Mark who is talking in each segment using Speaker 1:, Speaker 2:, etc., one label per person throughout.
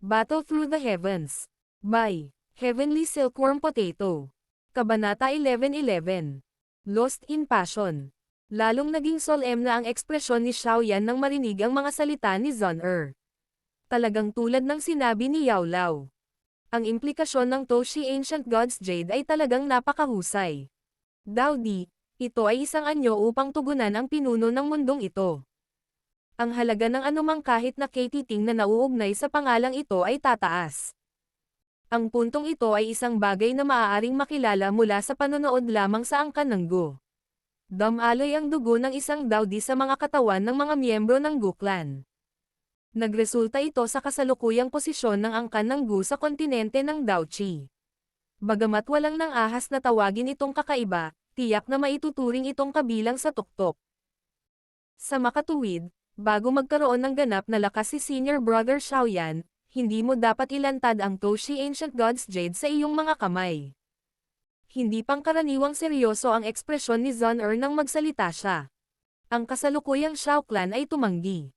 Speaker 1: Battle Through the Heavens. By Heavenly Silkworm Potato. Kabanata 11:11. Lost in Passion. Lalong naging solemn na ang ekspresyon ni Xiaoyan nang marinig ang mga salita ni Zun-Er. Talagang tulad ng sinabi ni Yao Lao. Ang implikasyon ng Toshi Ancient Gods Jade ay talagang napakahusay. Daudi, ito ay isang anyo upang tugunan ang pinuno ng mundong ito. Ang halaga ng anumang kahit na katiting na nauugnay sa pangalang ito ay tataas. Ang puntong ito ay isang bagay na maaaring makilala mula sa panonood lamang sa angkan ng Gu. Dumaloy ang dugo ng isang Daudi sa mga katawan ng mga miyembro ng Gu clan. Nagresulta ito sa kasalukuyang posisyon ng angkan ng Gu sa kontinente ng Daochi. Bagamat walang nang ahas na tawagin itong kakaiba, tiyak na maituturing itong kabilang sa tuktok. Sa makatuwid, bago magkaroon ng ganap na lakas si Senior Brother Xiaoyan, hindi mo dapat ilantad ang Toshi Ancient Gods Jade sa iyong mga kamay. Hindi pangkaraniwang seryoso ang ekspresyon ni Zun-Er nang magsalita siya. Ang kasalukuyang Xiao clan ay tumanggi.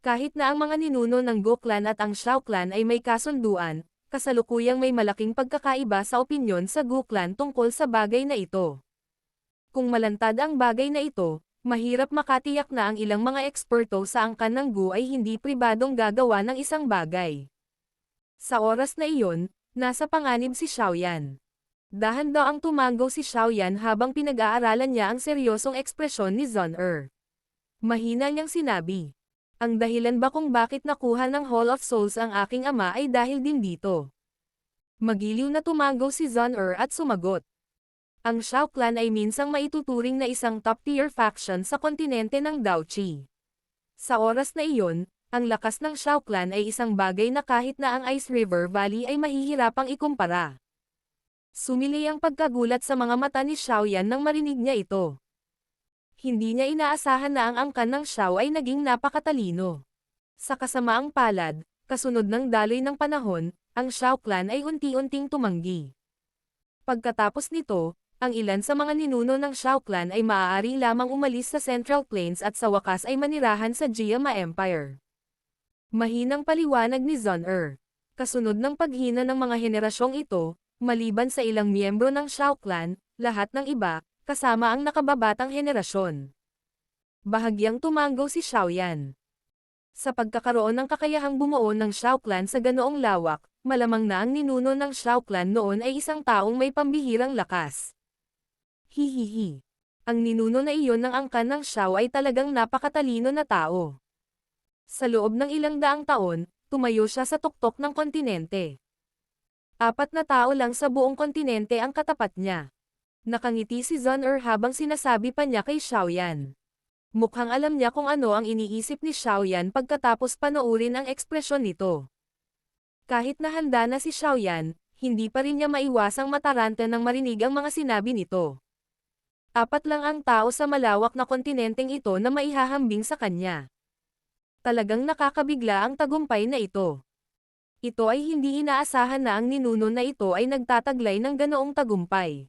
Speaker 1: Kahit na ang mga ninuno ng Gu clan at ang Xiao clan ay may kasunduan, kasalukuyang may malaking pagkakaiba sa opinyon sa Gu clan tungkol sa bagay na ito. Kung malantad ang bagay na ito, mahirap makatiyak na ang ilang mga eksperto sa angkan ng Gu ay hindi pribadong gagawa ng isang bagay. Sa oras na iyon, nasa panganib si Xiaoyan. Dahan-daang tumango si Xiaoyan habang pinag-aaralan niya ang seryosong ekspresyon ni Zun-Er. Mahina niyang sinabi, "Ang dahilan ba kung bakit nakuha ng Hall of Souls ang aking ama ay dahil din dito." Magiliw na tumango si Zun-Er at sumagot. Ang Xiao clan ay minsang maituturing na isang top-tier faction sa kontinente ng Daochi. Sa oras na iyon, ang lakas ng Xiao clan ay isang bagay na kahit na ang Ice River Valley ay mahihirapang ikumpara. Sumili ang pagkagulat sa mga mata ni Xiaoyan nang marinig niya ito. Hindi niya inaasahan na ang angkan ng Xiao ay naging napakatalino. Sa kasamaang palad, kasunod ng daloy ng panahon, ang Xiao clan ay unti-unting tumanggi. Pagkatapos nito, ang ilan sa mga ninuno ng Xiao clan ay maaari lamang umalis sa Central Plains at sa wakas ay manirahan sa Jiama Empire. Mahinang paliwanag ni Zun-Er. Kasunod ng paghina ng mga henerasyong ito, maliban sa ilang miyembro ng Xiao clan, lahat ng iba, kasama ang nakababatang henerasyon. Bahagyang tumango si Xiaoyan. Sa pagkakaroon ng kakayahang bumuo ng Xiao clan sa ganoong lawak, malamang na ang ninuno ng Xiao clan noon ay isang taong may pambihirang lakas. Hihihi. Ang ninuno na iyon ng angkan ng Xiao ay talagang napakatalino na tao. Sa loob ng ilang daang taon, tumayo siya sa tuktok ng kontinente. 4 na tao lang sa buong kontinente ang katapat niya. Nakangiti si Zun-Er habang sinasabi pa niya kay Xiaoyan. Mukhang alam niya kung ano ang iniisip ni Xiaoyan pagkatapos panoorin ang ekspresyon nito. Kahit na handa na si Xiaoyan, hindi pa rin niya maiwasang mataranta nang marinig ang mga sinabi nito. 4 lang ang tao sa malawak na kontinenteng ito na maihahambing sa kanya. Talagang nakakabigla ang tagumpay na ito. Ito ay hindi inaasahan na ang ninuno na ito ay nagtataglay ng ganoong tagumpay.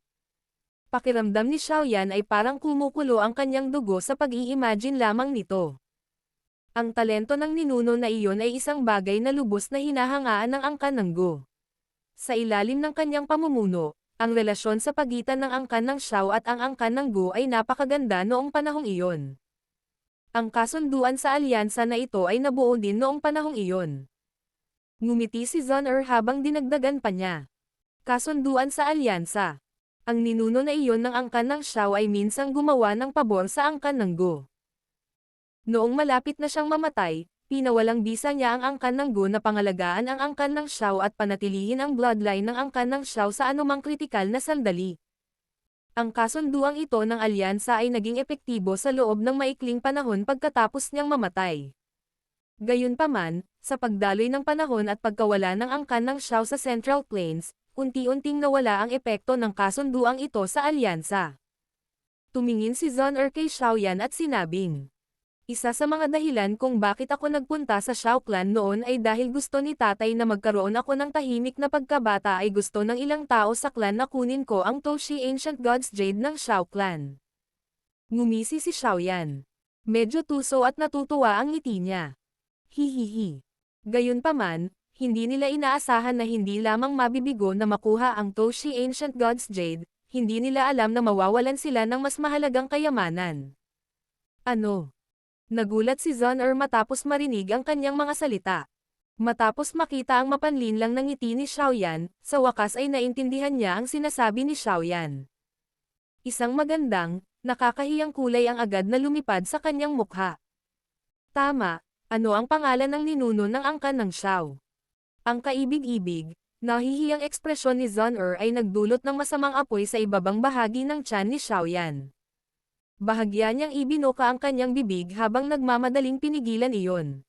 Speaker 1: Pakiramdam ni Xiaoyan ay parang kumukulo ang kanyang dugo sa pag-i-imagine lamang nito. Ang talento ng ninuno na iyon ay isang bagay na lubos na hinahangaan ng angkan ng Gu. Sa ilalim ng kanyang pamumuno, ang relasyon sa pagitan ng angkan ng Xiao at ang angkan ng Gu ay napakaganda noong panahong iyon. Ang kasunduan sa alyansa na ito ay nabuo din noong panahong iyon. Ngumiti si Zun-Er habang dinagdagan pa niya. Kasunduan sa alyansa. Ang ninuno na iyon ng angkan ng Xiao ay minsang gumawa ng pabor sa angkan ng Gu. Noong malapit na siyang mamatay, pinawalang bisa niya ang angkan ng Gu na pangalagaan ang angkan ng Xiao at panatilihin ang bloodline ng angkan ng Xiao sa anumang kritikal na sandali. Ang kasunduang ito ng alyansa ay naging epektibo sa loob ng maikling panahon pagkatapos niyang mamatay. Gayunpaman, sa pagdaloy ng panahon at pagkawala ng angkan ng Xiao sa Central Plains, unti-unting nawala ang epekto ng kasunduang ito sa alyansa. Tumingin si Zun-Er kay Xiaoyan at sinabing, "Isa sa mga dahilan kung bakit ako nagpunta sa Xiao clan noon ay dahil gusto ni tatay na magkaroon ako ng tahimik na pagkabata ay gusto ng ilang tao sa clan na kunin ko ang Toshi Ancient Gods Jade ng Xiao clan." Ngumisi si Xiaoyan. Medyo tuso at natutuwa ang ngiti niya. Hihihi. Gayunpaman, Hindi nila inaasahan na hindi lamang mabibigo na makuha ang Toshi Ancient Gods Jade, hindi nila alam na mawawalan sila ng mas mahalagang kayamanan. Ano? Nagulat si Zon-er matapos marinig ang kanyang mga salita. Matapos makita ang mapanlinlang ng ngiti ni Xiaoyan, sa wakas ay naintindihan niya ang sinasabi ni Xiaoyan. Isang magandang, nakakahiyang kulay ang agad na lumipad sa kanyang mukha. Tama, ano ang pangalan ng ninuno ng angkan ng Xiao? Ang kaibig-ibig, nahihiyang ekspresyon ni Zon-er ay nagdulot ng masamang apoy sa ibabang bahagi ng tiyan ni Xiaoyan. Bahagya niyang ibinuka ang kanyang bibig habang nagmamadaling pinigilan iyon.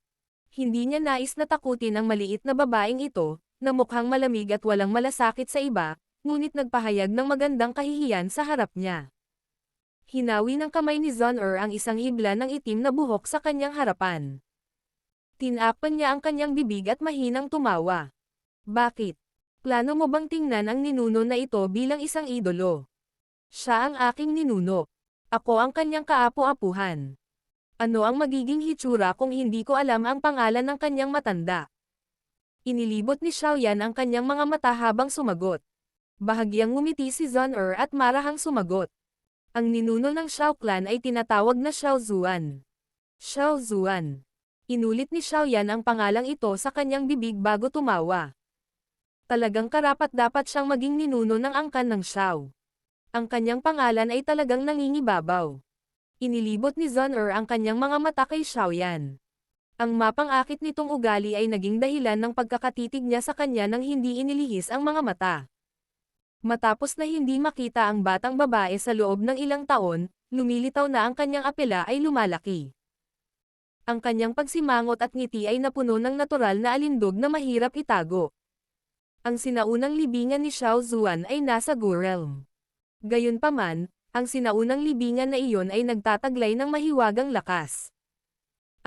Speaker 1: Hindi niya nais na takutin ang maliit na babaeng ito, na mukhang malamig at walang malasakit sa iba, ngunit nagpahayag ng magandang kahihiyan sa harap niya. Hinawi ng kamay ni Zon-er ang isang hibla ng itim na buhok sa kanyang harapan. Tinakpan niya ang kanyang bibig at mahinang tumawa. Bakit? Plano mo bang tingnan ang ninuno na ito bilang isang idolo? Siya ang aking ninuno. Ako ang kanyang kaapu-apuhan. Ano ang magiging hitsura kung hindi ko alam ang pangalan ng kanyang matanda? Inilibot ni Xiaoyan ang kanyang mga mata habang sumagot. Bahagyang ngumiti si Zon-er at marahang sumagot. Ang ninuno ng Xiao clan ay tinatawag na Xiao Zuan. Xiao Zuan. Inulit ni Xiaoyan ang pangalang ito sa kanyang bibig bago tumawa. Talagang karapat-dapat siyang maging ninuno ng angkan ng Xiao. Ang kanyang pangalan ay talagang nangingibabaw. Inilibot ni Zon-er ang kanyang mga mata kay Xiaoyan. Ang mapang-akit nitong ugali ay naging dahilan ng pagkakatitig niya sa kanya nang hindi inilihis ang mga mata. Matapos na hindi makita ang batang babae sa loob ng ilang taon, lumilitaw na ang kanyang apela ay lumalaki. Ang kanyang pagsimangot at ngiti ay napuno ng natural na alindog na mahirap itago. Ang sinaunang libingan ni Xiao Zuan ay nasa Gu Realm. Gayunpaman, ang sinaunang libingan na iyon ay nagtataglay ng mahiwagang lakas.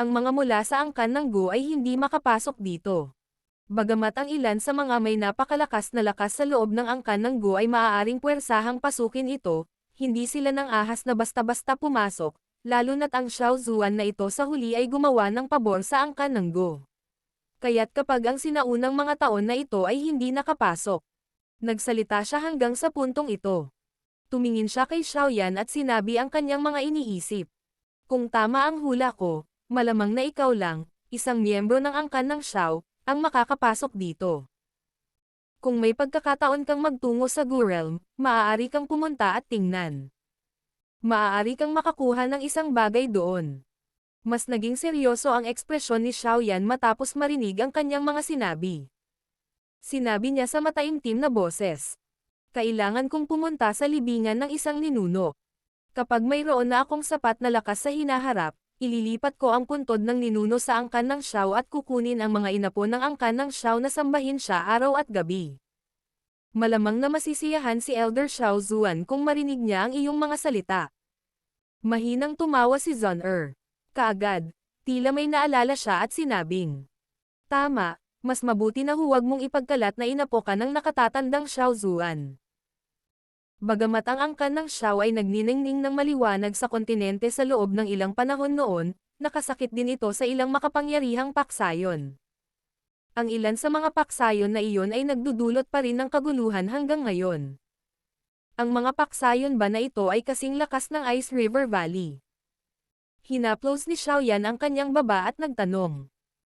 Speaker 1: Ang mga mula sa angkan ng Gu ay hindi makapasok dito. Bagamat ang ilan sa mga may napakalakas na lakas sa loob ng angkan ng Gu ay maaaring puwersahang pasukin ito, hindi sila nang ahas na basta-basta pumasok, lalo na't ang Xiao Zuan na ito sa huli ay gumawa ng pabor sa angkan ng Gu. Kaya't kapag ang sinaunang mga taon na ito ay hindi nakapasok, nagsalita siya hanggang sa puntong ito. Tumingin siya kay Xiaoyan at sinabi ang kanyang mga iniisip. Kung tama ang hula ko, malamang na ikaw lang, isang miyembro ng angkan ng Xiao, ang makakapasok dito. Kung may pagkakataon kang magtungo sa Gu Realm, maaari kang pumunta at tingnan. Maaari kang makakuha ng isang bagay doon. Mas naging seryoso ang ekspresyon ni Xiaoyan matapos marinig ang kanyang mga sinabi. Sinabi niya sa mataimtim na boses. Kailangan kong pumunta sa libingan ng isang ninuno. Kapag mayroon na akong sapat na lakas sa hinaharap, ililipat ko ang puntod ng ninuno sa angkan ng Xiao at kukunin ang mga inapo ng angkan ng Xiao na sambahin siya araw at gabi. Malamang na masisiyahan si Elder Xiao Zuan kung marinig niya ang iyong mga salita. Mahinang tumawa si Zon-er. Kaagad, tila may naalala siya at sinabing. Tama, mas mabuti na huwag mong ipagkalat na inapo ka ng nakatatandang Xiao Zuan. Bagamat ang angkan ng Xiao ay nagniningning ng maliwanag sa kontinente sa loob ng ilang panahon noon, nakasakit din ito sa ilang makapangyarihang paksayon. Ang ilan sa mga paksayon na iyon ay nagdudulot pa rin ng kaguluhan hanggang ngayon. Ang mga paksayon ba na ito ay kasing lakas ng Ice River Valley? Hinaplos ni Xiaoyan ang kanyang baba at nagtanong.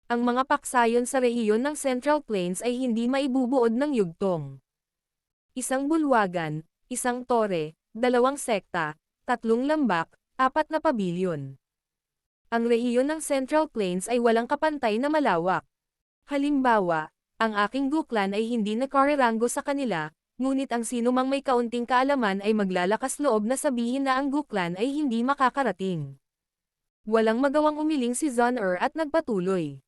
Speaker 1: Ang mga paksayon sa rehiyon ng Central Plains ay hindi maibubuod ng yugtong. Isang bulwagan, isang tore, 2 sekta, 3 lambak, 4 na pabilyon. Ang rehiyon ng Central Plains ay walang kapantay na malawak. Halimbawa, ang aking Gu clan ay hindi nakariranggo sa kanila, ngunit ang sinumang may kaunting kaalaman ay maglalakas loob na sabihin na ang Gu clan ay hindi makakarating. Walang magawang umiling si Zon-er at nagpatuloy.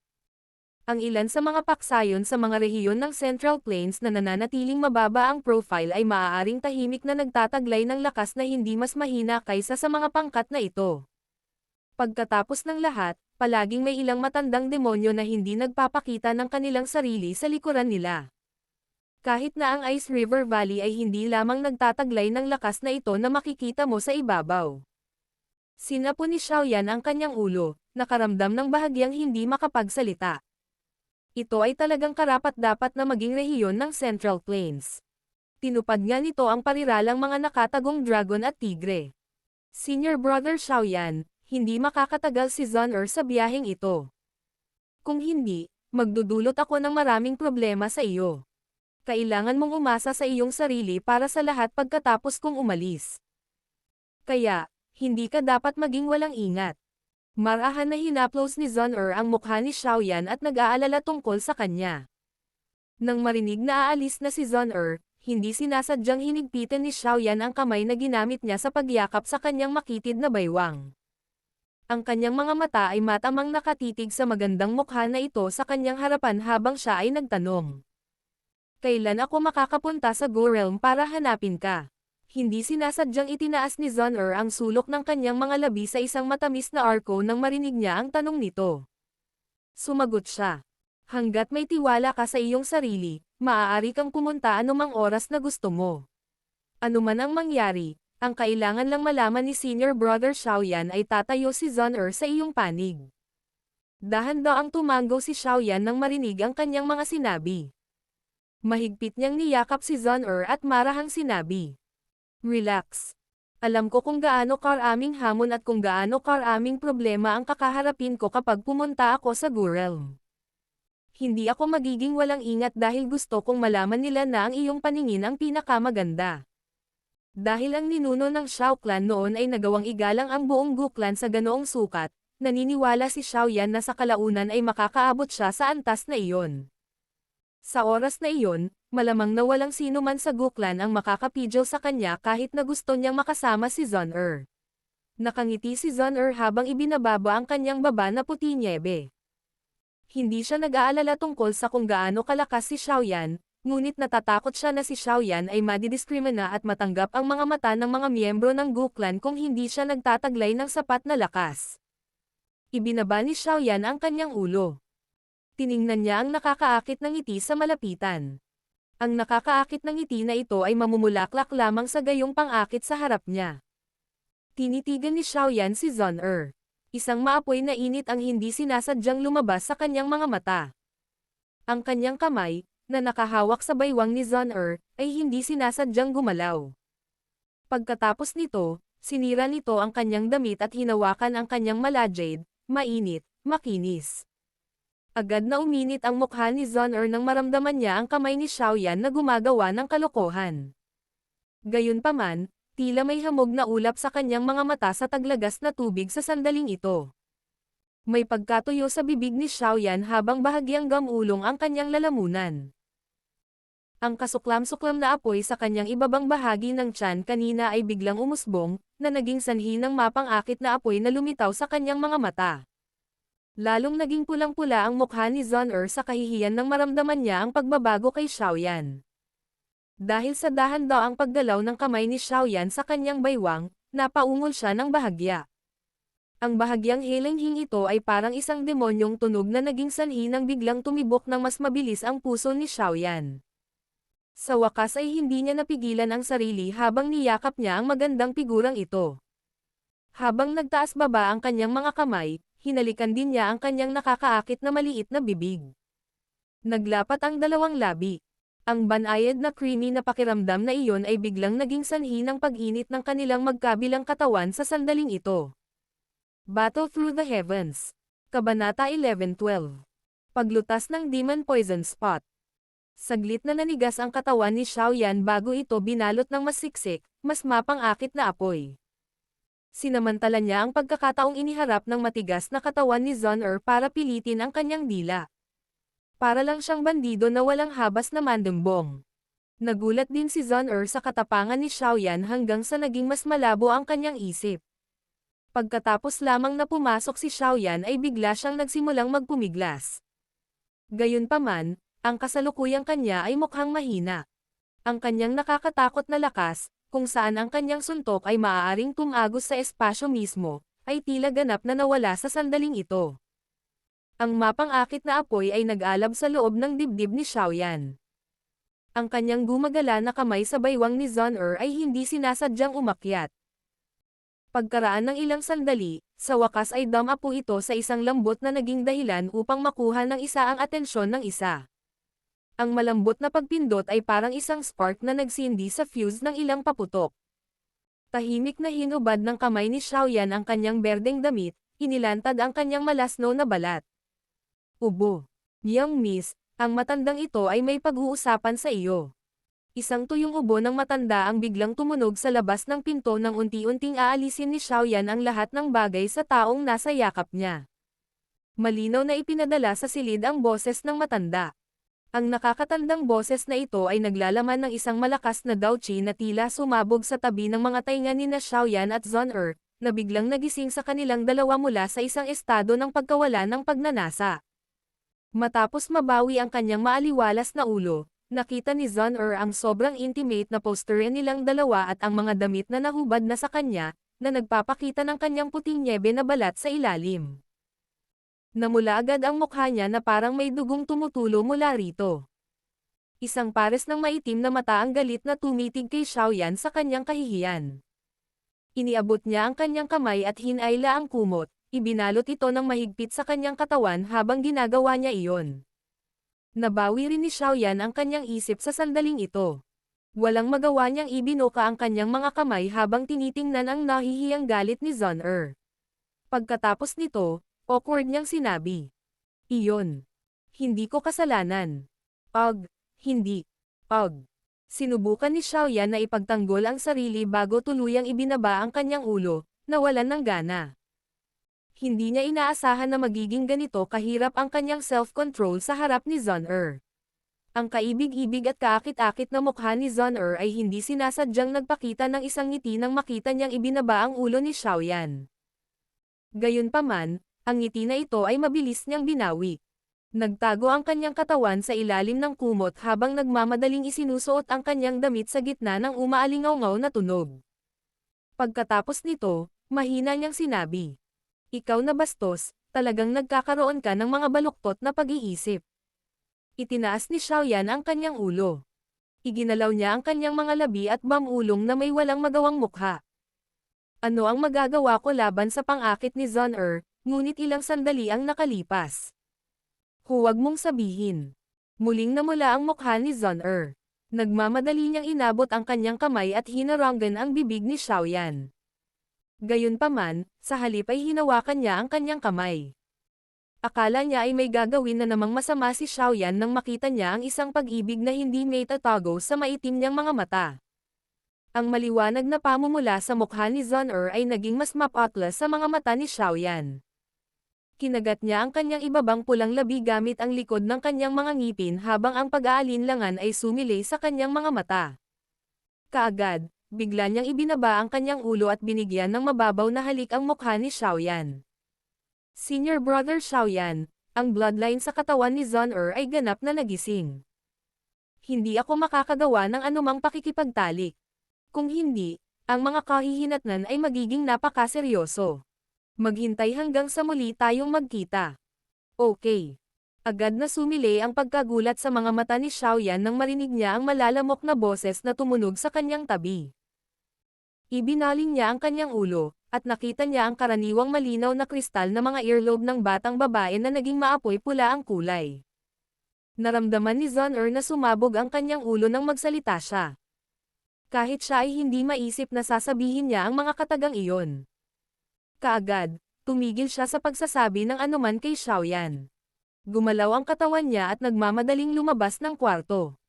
Speaker 1: Ang ilan sa mga paksayon sa mga rehiyon ng Central Plains na nananatiling mababa ang profile ay maaaring tahimik na nagtataglay ng lakas na hindi mas mahina kaysa sa mga pangkat na ito. Pagkatapos ng lahat, palaging may ilang matandang demonyo na hindi nagpapakita ng kanilang sarili sa likuran nila. Kahit na ang Ice River Valley ay hindi lamang nagtataglay ng lakas na ito na makikita mo sa ibabaw. Sinapo ni Xiaoyan ang kanyang ulo, nakaramdam ng bahagyang hindi makapagsalita. Ito ay talagang karapat-dapat na maging rehiyon ng Central Plains. Tinupad nga nito ang pariralang mga nakatagong dragon at tigre. Senior Brother Xiaoyan, hindi makakatagal si Zhon'er sa biyaheng ito. Kung hindi, magdudulot ako ng maraming problema sa iyo. Kailangan mong umasa sa iyong sarili para sa lahat pagkatapos kong umalis. Kaya, hindi ka dapat maging walang ingat. Marahan na hinaplos ni Zhon'er ang mukha ni Xiaoyan at nag-aalala tungkol sa kanya. Nang marinig na aalis na si Zhon'er, hindi sinasadyang hinigpitan ni Xiaoyan ang kamay na ginamit niya sa pagyakap sa kanyang makitid na baywang. Ang kanyang mga mata ay matamang nakatitig sa magandang mukha na ito sa kanyang harapan habang siya ay nagtanong. Kailan ako makakapunta sa Go Realm para hanapin ka? Hindi sinasadyang itinaas ni Zhon'er ang sulok ng kanyang mga labi sa isang matamis na arko nang marinig niya ang tanong nito. Sumagot siya. Hanggat may tiwala ka sa iyong sarili, maaari kang pumunta anumang oras na gusto mo. Ano man ang mangyari, ang kailangan lang malaman ni Senior Brother Xiaoyan ay tatayo si Zhon'er sa iyong panig. Dahan-daang tumango si Xiaoyan nang marinig ang kanyang mga sinabi. Mahigpit niyang niyakap si Zhon'er at marahang sinabi. Relax. Alam ko kung gaano karaming hamon at kung gaano karaming problema ang kakaharapin ko kapag pumunta ako sa Go Realm. Hindi ako magiging walang ingat dahil gusto kong malaman nila na ang iyong paningin ang pinakamaganda. Dahil ang ninuno ng Shao Clan noon ay nagawang igalang ang buong Gu Clan sa ganoong sukat, naniniwala si Xiaoyan na sa kalaunan ay makakaabot siya sa antas na iyon. Sa oras na iyon, malamang na walang sino man sa Gu Clan ang makakapidyo sa kanya kahit na gusto niyang makasama si Zhon'er. Nakangiti si Zhon'er habang ibinababa ang kanyang baba na puti nyebe. Hindi siya nag-aalala tungkol sa kung gaano kalakas si Xiaoyan, ngunit natatakot siya na si Xiaoyan ay madidiskrimina at matanggap ang mga mata ng mga miyembro ng Gu Clan kung hindi siya nagtataglay ng sapat na lakas. Ibinaba ni Xiaoyan ang kanyang ulo. Tiningnan niya ang nakakaakit ng ngiti sa malapitan. Ang nakakaakit ng ngiti na ito ay mamumulaklak lamang sa gayong pang-akit sa harap niya. Tinitigan ni Xiaoyan si Zhon'er. Isang maapoy na init ang hindi sinasadyang lumabas sa kanyang mga mata. Ang kanyang kamay, na nakahawak sa baywang ni Zhon'er, ay hindi sinasadyang gumalaw. Pagkatapos nito, sinira nito ang kanyang damit at hinawakan ang kanyang malajade, mainit, makinis. Agad na uminit ang mukha ni Zhon'er nang maramdaman niya ang kamay ni Xiaoyan na gumagawa ng kalokohan. Gayunpaman, tila may hamog na ulap sa kanyang mga mata sa taglagas na tubig sa sandaling ito. May pagkatuyo sa bibig ni Xiaoyan habang bahagyang gamulong ang kanyang lalamunan. Ang kasuklam-suklam na apoy sa kanyang ibabang bahagi ng tiyan kanina ay biglang umusbong, na naging sanhi ng mapang-akit na apoy na lumitaw sa kanyang mga mata. Lalong naging pulang-pula ang mukha ni Zhon'er sa kahihiyan nang maramdaman niya ang pagbabago kay Xiaoyan. Dahil sa dahan-daang paggalaw ng kamay ni Xiaoyan sa kanyang baywang, napaungol siya ng bahagya. Ang bahagyang hilinghing ito ay parang isang demonyong tunog na naging sanhi ng biglang tumibok ng mas mabilis ang puso ni Xiaoyan. Sa wakas ay hindi niya napigilan ang sarili habang niyakap niya ang magandang figurang ito. Habang nagtaas baba ang kanyang mga kamay, hinalikan din niya ang kanyang nakakaakit na maliit na bibig. Naglapat ang dalawang labi. Ang banayad na creamy na pakiramdam na iyon ay biglang naging sanhi ng pag-init ng kanilang magkabilang katawan sa sandaling ito. Battle Through the Heavens. Kabanata 11-12. Paglutas ng Demon Poison Spot. Saglit na nanigas ang katawan ni Xiaoyan bago ito binalot ng mas siksik, mas mapang-akit na apoy. Sinamantala niya ang pagkakataong iniharap ng matigas na katawan ni Zhon'er para pilitin ang kanyang dila. Para lang siyang bandido na walang habas na mandembong. Nagulat din si Zhon'er sa katapangan ni Xiaoyan hanggang sa naging mas malabo ang kanyang isip. Pagkatapos lamang na pumasok si Xiaoyan ay bigla siyang nagsimulang magpumiglas. Gayunpaman, ang kasalukuyang kanya ay mukhang mahina. Ang kanyang nakakatakot na lakas, kung saan ang kanyang suntok ay maaaring tumagos sa espasyo mismo, ay tila ganap na nawala sa sandaling ito. Ang mapang-akit na apoy ay nag-alab sa loob ng dibdib ni Xiaoyan. Ang kanyang gumagala na kamay sa baywang ni Zhon'er ay hindi sinasadyang umakyat. Pagkaraan ng ilang sandali, Sa wakas ay damapo ito sa isang lambot na naging dahilan upang makuha ng isa ang atensyon ng isa. Ang malambot na pagpindot ay parang isang spark na nagsindi sa fuse ng ilang paputok. Tahimik na hinubad ng kamay ni Xiaoyan ang kanyang berdeng damit, inilantad ang kanyang malasno na balat. Ubo. Young miss, ang matandang ito ay may pag-uusapan sa iyo. Isang tuyong ubo ng matanda ang biglang tumunog sa labas ng pinto nang unti-unting aalisin ni Xiaoyan ang lahat ng bagay sa taong nasa yakap niya. Malinaw na ipinadala sa silid ang boses ng matanda. Ang nakakatandang boses na ito ay naglalaman ng isang malakas na douchi na tila sumabog sa tabi ng mga tainga ni na Xiaoyan at Zon na biglang nagising sa kanilang dalawa mula sa isang estado ng pagkawala ng pagnanasa. Matapos mabawi ang kanyang maaliwalas na ulo, nakita ni Zon ang sobrang intimate na posture nilang dalawa at ang mga damit na nahubad na sa kanya, na nagpapakita ng kanyang puting nyebe na balat sa ilalim. Namula agad ang mukha niya na parang may dugong tumutulo mula rito. Isang pares ng maitim na mata ang galit na tumitig kay Xiaoyan sa kanyang kahihiyan. Iniabot niya ang kanyang kamay at hinayla ang kumot, ibinalot ito ng mahigpit sa kanyang katawan habang ginagawa niya iyon. Nabawi rin ni Xiaoyan ang kanyang isip sa sandaling ito. Walang magawa niyang ibinuka ang kanyang mga kamay habang tinitingnan ang nahihiyang galit ni Zon Pagkatapos nito, awkward niyang sinabi. Iyon. Hindi ko kasalanan. Hindi. Sinubukan ni Xiaoyan na ipagtanggol ang sarili bago tuluyang ibinaba ang kanyang ulo, nawalan ng gana. Hindi niya inaasahan na magiging ganito kahirap ang kanyang self-control sa harap ni Zon Ang kaibig-ibig at kaakit-akit na mukha ni Zon ay hindi sinasadyang nagpakita ng isang ngiti nang makita niyang ibinaba ang ulo ni Xiaoyan. Gayunpaman, ang ngiti na ito ay mabilis niyang binawi. Nagtago ang kanyang katawan sa ilalim ng kumot habang nagmamadaling isinusuot ang kanyang damit sa gitna ng umaalingaw-ngaw na tunog. Pagkatapos nito, mahina niyang sinabi. Ikaw na bastos, talagang nagkakaroon ka ng mga baluktot na pag-iisip. Itinaas ni Xiaoyan ang kanyang ulo. Iginalaw niya ang kanyang mga labi at bamulong na may walang magawang mukha. Ano ang magagawa ko laban sa pang-akit ni Zon ngunit ilang sandali ang nakalipas. Huwag mong sabihin. Muling namula ang mukha ni Zon Nagmamadali niyang inabot ang kanyang kamay at hinaranggan ang bibig ni Xiaoyan. Gayunpaman, sa halip ay hinawakan niya ang kanyang kamay. Akala niya ay may gagawin na namang masama si Xiaoyan nang makita niya ang isang pag-ibig na hindi may tatago sa maitim niyang mga mata. Ang maliwanag na pamumula sa mukha ni Zon ay naging mas mapatla sa mga mata ni Xiaoyan. Kinagat niya ang kanyang ibabang pulang labi gamit ang likod ng kanyang mga ngipin habang ang pag-aalinlangan ay sumilay sa kanyang mga mata. Kaagad, bigla niyang ibinaba ang kanyang ulo at binigyan ng mababaw na halik ang mukha ni Xiaoyan. Senior Brother Xiaoyan, ang bloodline sa katawan ni Zon ay ganap na nagising. Hindi ako makakagawa ng anumang pakikipagtalik. Kung hindi, ang mga kahihinatnan ay magiging napakaseryoso. Maghintay hanggang sa muli tayong magkita. Okay. Agad na sumilay ang pagkagulat sa mga mata ni Xiaoyan nang marinig niya ang malalamok na boses na tumunog sa kanyang tabi. Ibinaling niya ang kanyang ulo, at nakita niya ang karaniwang malinaw na kristal na mga earlobe ng batang babae na naging maapoy pula ang kulay. Naramdaman ni Zon na sumabog ang kanyang ulo nang magsalita siya. Kahit siya ay hindi maisip na sasabihin niya ang mga katagang iyon. Kaagad, tumigil siya sa pagsasabi ng anuman kay Xiaoyan. Gumalaw ang katawan niya at nagmamadaling lumabas ng kwarto.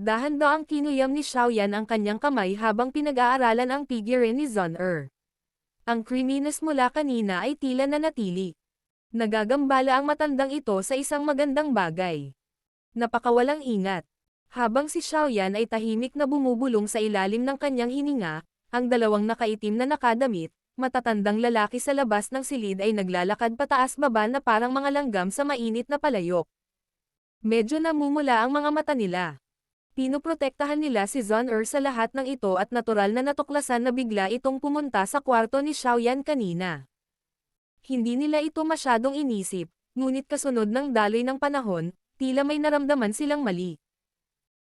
Speaker 1: Dahan-daang kinuyam ni Xiaoyan ang kanyang kamay habang pinag-aaralan ang figure ni Zon Ang creaminess mula kanina ay tila nanatili. Nagagambala ang matandang ito sa isang magandang bagay. Napakawalang ingat. Habang si Xiaoyan ay tahimik na bumubulong sa ilalim ng kanyang hininga, ang dalawang nakaitim na nakadamit, matatandang lalaki sa labas ng silid ay naglalakad pataas-baba na parang mga langgam sa mainit na palayok. Medyo namumula ang mga mata nila. Pinoprotektahan nila si Zon sa lahat ng ito at natural na natuklasan na bigla itong pumunta sa kwarto ni Xiaoyan kanina. Hindi nila ito masyadong inisip, ngunit kasunod ng daloy ng panahon, tila may naramdaman silang mali.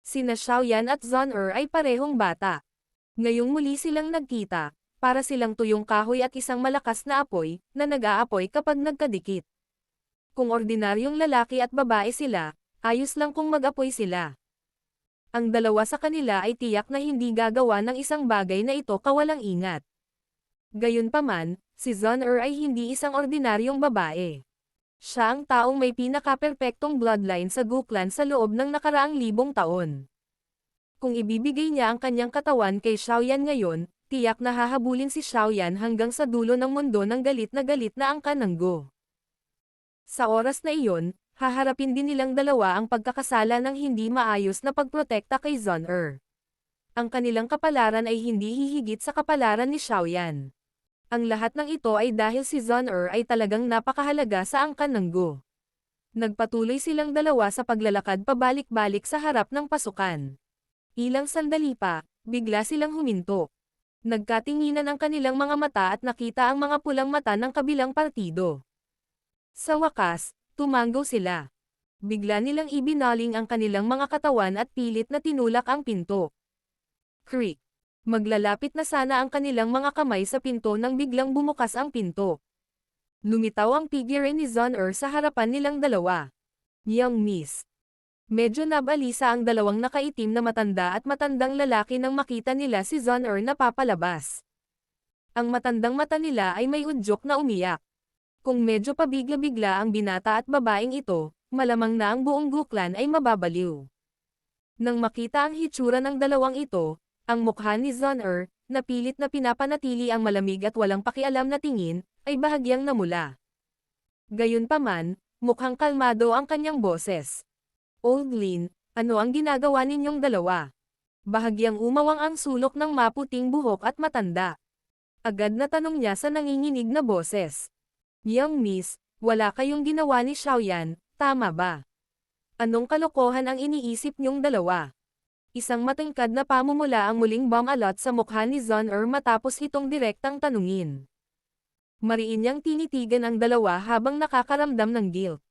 Speaker 1: Sina Xiaoyan at Zon ay parehong bata. Ngayong muli silang nagkita, para silang tuyong kahoy at isang malakas na apoy, na nag-aapoy kapag nagkadikit. Kung ordinaryong lalaki at babae sila, ayos lang kung mag-apoy sila. Ang dalawa sa kanila ay tiyak na hindi gagawa ng isang bagay na ito kawalang ingat. Gayunpaman, si Zon-er ay hindi isang ordinaryong babae. Siya ang taong may pinaka-perpektong bloodline sa Gu Clan sa loob ng nakaraang 1000 taon. Kung ibibigay niya ang kanyang katawan kay Xiaoyan ngayon, tiyak na hahabulin si Xiaoyan hanggang sa dulo ng mundo ng galit na angkan ng Gu. Sa oras na iyon, haharapin din nilang dalawa ang pagkakasala ng hindi maayos na pagprotekta kay Zon-er. Ang kanilang kapalaran ay hindi hihigit sa kapalaran ni Xiaoyan. Ang lahat ng ito ay dahil si Zon-er ay talagang napakahalaga sa angkan ng Gu. Nagpatuloy silang dalawa sa paglalakad pabalik-balik sa harap ng pasukan. Ilang sandali pa, bigla silang huminto. Nagkatinginan ang kanilang mga mata at nakita ang mga pulang mata ng kabilang partido. Sa wakas, tumanggo sila. Bigla nilang ibinaling ang kanilang mga katawan at pilit na tinulak ang pinto. Creak. Maglalapit na sana ang kanilang mga kamay sa pinto nang biglang bumukas ang pinto. Lumitaw ang figure ni Zon-er sa harapan nilang dalawa. Young Miss. Medyo nabalisa ang dalawang nakaitim na matanda at matandang lalaki nang makita nila si Zon-er na papalabas. Ang matandang mata nila ay may udyok na umiyak. Kung medyo pabigla-bigla ang binata at babaeng ito, malamang na ang buong Gu Clan ay mababaliw. Nang makita ang hitsura ng dalawang ito, ang mukha ni Zon-er, na pilit na pinapanatili ang malamig at walang pakialam na tingin, ay bahagyang namula. Gayunpaman, mukhang kalmado ang kanyang boses. Old Lin, ano ang ginagawa ninyong dalawa? Bahagyang umawang ang sulok ng maputing buhok at matanda. Agad na tanong niya sa nanginginig na boses. Young Miss, wala kayong ginawa ni Xiaoyan, tama ba? Anong kalokohan ang iniisip niyong dalawa? Isang matangkad na pamumula ang muling bumalot sa mukha ni Zon-er matapos itong direktang tanungin. Mariin niyang tinitigan ang dalawa habang nakakaramdam ng guilt.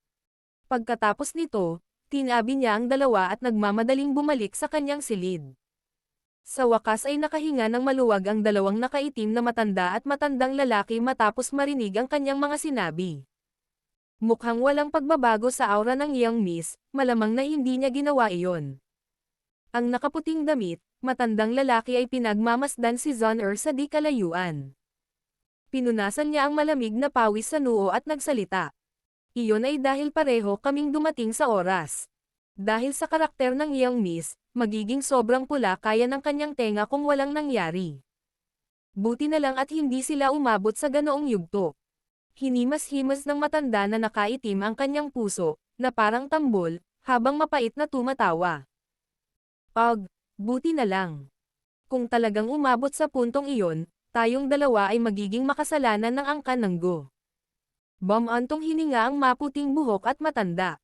Speaker 1: Pagkatapos nito, tinabi niya ang dalawa at nagmamadaling bumalik sa kanyang silid. Sa wakas ay nakahinga ng maluwag ang dalawang nakaitim na matanda at matandang lalaki matapos marinig ang kanyang mga sinabi. Mukhang walang pagbabago sa aura ng Young Miss, malamang na hindi niya ginawa iyon. Ang nakaputing damit, matandang lalaki ay pinagmamasdan si Zon-er sa di kalayuan. Pinunasan niya ang malamig na pawis sa noo at nagsalita. Iyon ay dahil pareho kaming dumating sa oras. Dahil sa karakter ng Young Miss, magiging sobrang pula kaya ng kanyang tenga kung walang nangyari. Buti na lang at hindi sila umabot sa ganoong yugto. Hinimas-himas ng matanda na nakaitim ang kanyang puso, na parang tambol, habang mapait na tumatawa. Buti na lang. Kung talagang umabot sa puntong iyon, tayong dalawa ay magiging makasalanan ng angkan ng Gu. Bumantong hininga ang maputing buhok at matanda.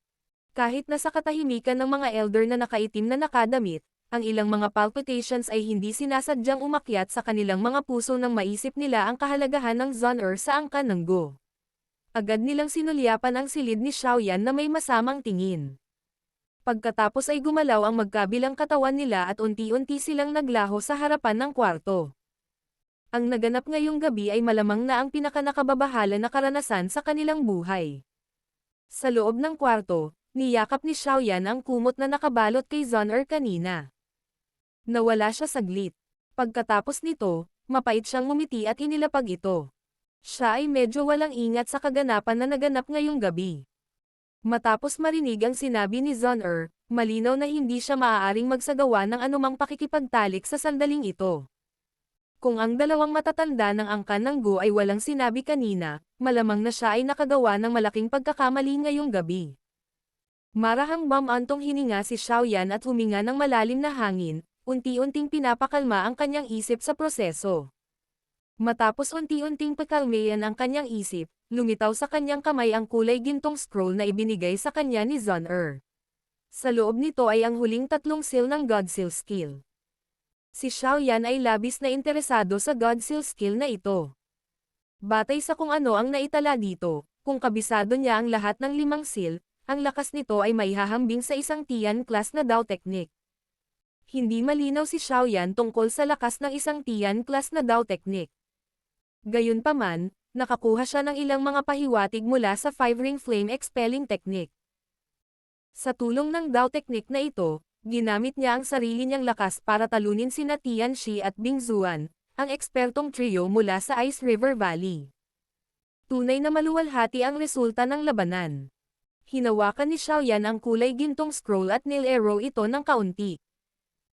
Speaker 1: Kahit nasa katahimikan ng mga elder na nakaitim na nakadamit, ang ilang mga palpitations ay hindi sinasadyang umakyat sa kanilang mga puso nang maisip nila ang kahalagahan ng Zon-er sa angkan ng Gu. Agad nilang sinulyapan ang silid ni Xiaoyan na may masamang tingin. Pagkatapos ay gumalaw ang magkabilang katawan nila at unti-unti silang naglaho sa harapan ng kwarto. Ang naganap ngayong gabi ay malamang na ang pinakanakababahala na karanasan sa kanilang buhay. Sa loob ng kwarto, niyakap ni Xiaoyan ang kumot na nakabalot kay Zon-er kanina. Nawala siya saglit. Pagkatapos nito, mapait siyang ngumiti at inilapag ito. Siya ay medyo walang ingat sa kaganapan na naganap ngayong gabi. Matapos marinig ang sinabi ni Zon-er, malinaw na hindi siya maaaring magsagawa ng anumang pakikipagtalik sa sandaling ito. Kung ang dalawang matatanda ng angkan ng Gu ay walang sinabi kanina, malamang na siya ay nakagawa ng malaking pagkakamali ngayong gabi. Marahang bumantong hininga si Xiaoyan at huminga ng malalim na hangin, unti-unting pinapakalma ang kanyang isip sa proseso. Matapos unti-unting pakalmayan ang kanyang isip, lumitaw sa kanyang kamay ang kulay gintong scroll na ibinigay sa kanya ni Zon-er. Sa loob nito ay ang huling 3 seal ng God Seal skill. Si Xiaoyan ay labis na interesado sa God Seal skill na ito. Batay sa kung ano ang naitala dito, kung kabisado niya ang lahat ng 5 seal, ang lakas nito ay maihahambing sa isang Tian class na Dao technique. Hindi malinaw si Xiaoyan tungkol sa lakas ng isang Tian class na Dao technique. Gayunpaman, nakakuha siya ng ilang mga pahiwatig mula sa 5-ring flame expelling technique. Sa tulong ng Dao technique na ito, ginamit niya ang sarili niyang lakas para talunin sina Tian Shi at Bing Zuan, ang ekspertong trio mula sa Ice River Valley. Tunay na maluwalhati ang resulta ng labanan. Hinawakan ni Xiaoyan ang kulay gintong scroll at nil-arrow ito ng kaunti.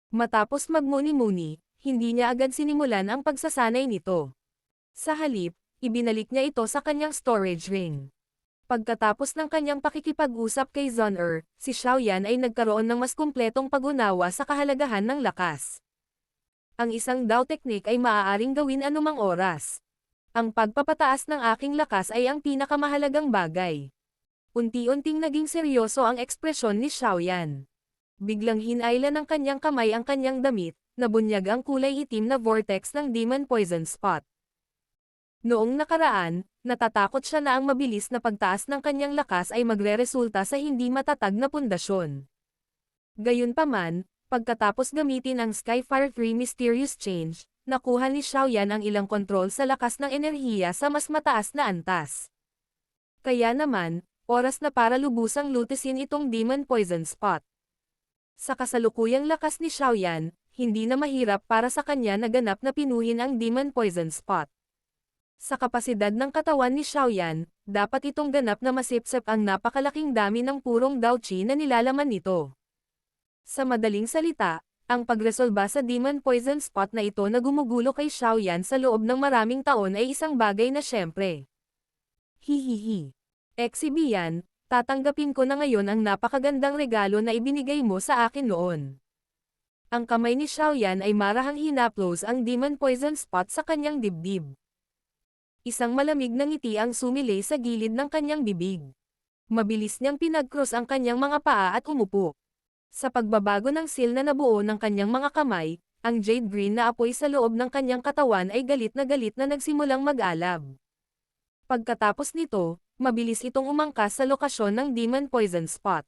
Speaker 1: Matapos magmuni-muni, hindi niya agad sinimulan ang pagsasanay nito. Sa halip, ibinalik niya ito sa kanyang storage ring. Pagkatapos ng kanyang pakikipag-usap kay Zun-Er, si Xiaoyan ay nagkaroon ng mas kumpletong pag-unawa sa kahalagahan ng lakas. Ang isang Dao technique ay maaaring gawin anumang oras. Ang pagpapataas ng aking lakas ay ang pinakamahalagang bagay. Unti-unting naging seryoso ang ekspresyon ni Xiaoyan. Biglang hinayla ng kanyang kamay ang kanyang damit, nabunyag ang kulay itim na vortex ng Demon Poison Spot. Noong nakaraan, natatakot siya na ang mabilis na pagtaas ng kanyang lakas ay magreresulta sa hindi matatag na pundasyon. Gayunpaman, pagkatapos gamitin ang Skyfire 3 Mysterious Change, nakuha ni Xiaoyan ang ilang kontrol sa lakas ng enerhiya sa mas mataas na antas. Kaya naman, oras na para lubusang lutisin itong Demon Poison Spot. Sa kasalukuyang lakas ni Xiaoyan, hindi na mahirap para sa kanya na ganap na pinuhin ang Demon Poison Spot. Sa kapasidad ng katawan ni Xiaoyan, dapat itong ganap na masipsip ang napakalaking dami ng purong Dao Qi na nilalaman nito. Sa madaling salita, ang pagresolba sa Demon Poison Spot na ito na gumugulo kay Xiaoyan sa loob ng maraming taon ay isang bagay na syempre. Hihihi. Exibian, tatanggapin ko na ngayon ang napakagandang regalo na ibinigay mo sa akin noon. Ang kamay ni Xiaoyan ay marahang hinaplos ang Demon Poison Spot sa kanyang dibdib. Isang malamig na ngiti ang sumilay sa gilid ng kanyang bibig. Mabilis niyang pinag-cross ang kanyang mga paa at umupo. Sa pagbabago ng seal na nabuo ng kanyang mga kamay, ang jade green na apoy sa loob ng kanyang katawan ay galit na nagsimulang mag-alab. Pagkatapos nito, mabilis itong umangkas sa lokasyon ng Demon Poison Spot.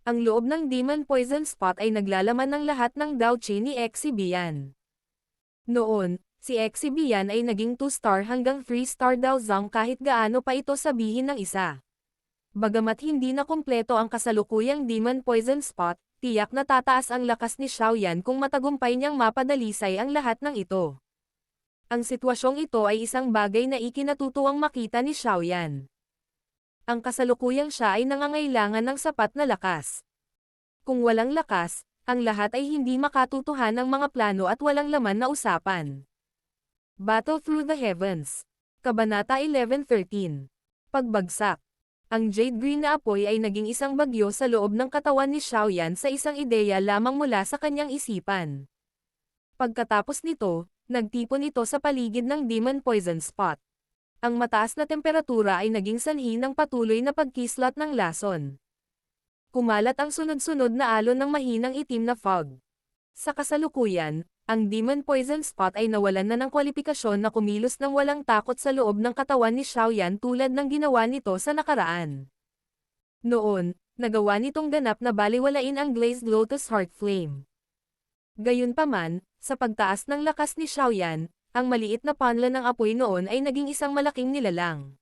Speaker 1: Ang loob ng Demon Poison Spot ay naglalaman ng lahat ng Dao Qi ni Exibian. Noon, si Exibian ay naging 2-star hanggang 3-star Dao Zhang kahit gaano pa ito sabihin ng isa. Bagamat hindi na kumpleto ang kasalukuyang Demon Poison Spot, tiyak na tataas ang lakas ni Xiaoyan kung matagumpay niyang mapadalisay ang lahat ng ito. Ang sitwasyong ito ay isang bagay na ikinatutuwang makita ni Xiaoyan. Ang kasalukuyang siya ay nangangailangan ng sapat na lakas. Kung walang lakas, ang lahat ay hindi makatutuhan ng mga plano at walang laman na usapan. Battle Through the Heavens. Kabanata 11:13. Pagbagsak. Ang jade green na apoy ay naging isang bagyo sa loob ng katawan ni Xiaoyan sa isang ideya lamang mula sa kanyang isipan. Pagkatapos nito, nagtipon ito sa paligid ng Demon Poison Spot. Ang mataas na temperatura ay naging sanhi ng patuloy na pagkislot ng lason. Kumalat ang sunod-sunod na alon ng mahinang itim na fog. Sa kasalukuyan, ang Demon Poison Spot ay nawalan na ng kwalipikasyon na kumilos ng walang takot sa loob ng katawan ni Xiaoyan tulad ng ginawa nito sa nakaraan. Noon, nagawa nitong ganap na baliwalain ang Glazed Lotus Heart Flame. Gayunpaman, sa pagtaas ng lakas ni Xiaoyan, ang maliit na panla ng apoy noon ay naging isang malaking nilalang.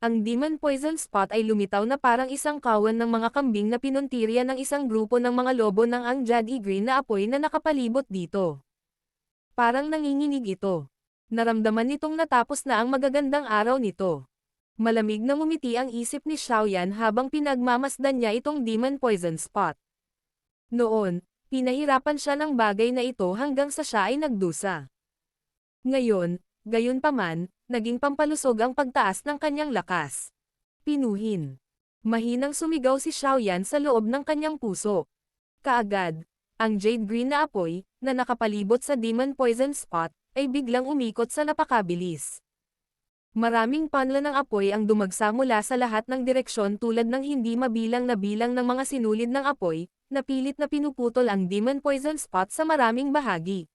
Speaker 1: Ang Demon Poison Spot ay lumitaw na parang isang kawan ng mga kambing na pinuntirya ng isang grupo ng mga lobo ng ang jade green na apoy na nakapalibot dito. Parang nanginginig ito. Naramdaman nitong natapos na ang magagandang araw nito. Malamig na ngumiti ang isip ni Xiaoyan habang pinagmamasdan niya itong Demon Poison Spot. Noon, pinahirapan siya ng bagay na ito hanggang sa siya ay nagdusa. Ngayon, gayunpaman, naging pampalusog ang pagtaas ng kanyang lakas. Pinuhin. Mahinang sumigaw si Xiaoyan sa loob ng kanyang puso. Kaagad, ang jade green na apoy, na nakapalibot sa Demon Poison Spot, ay biglang umikot sa napakabilis. Maraming panla ng apoy ang dumagsa mula sa lahat ng direksyon tulad ng hindi mabilang na bilang ng mga sinulid ng apoy, na pilit na pinuputol ang Demon Poison Spot sa maraming bahagi.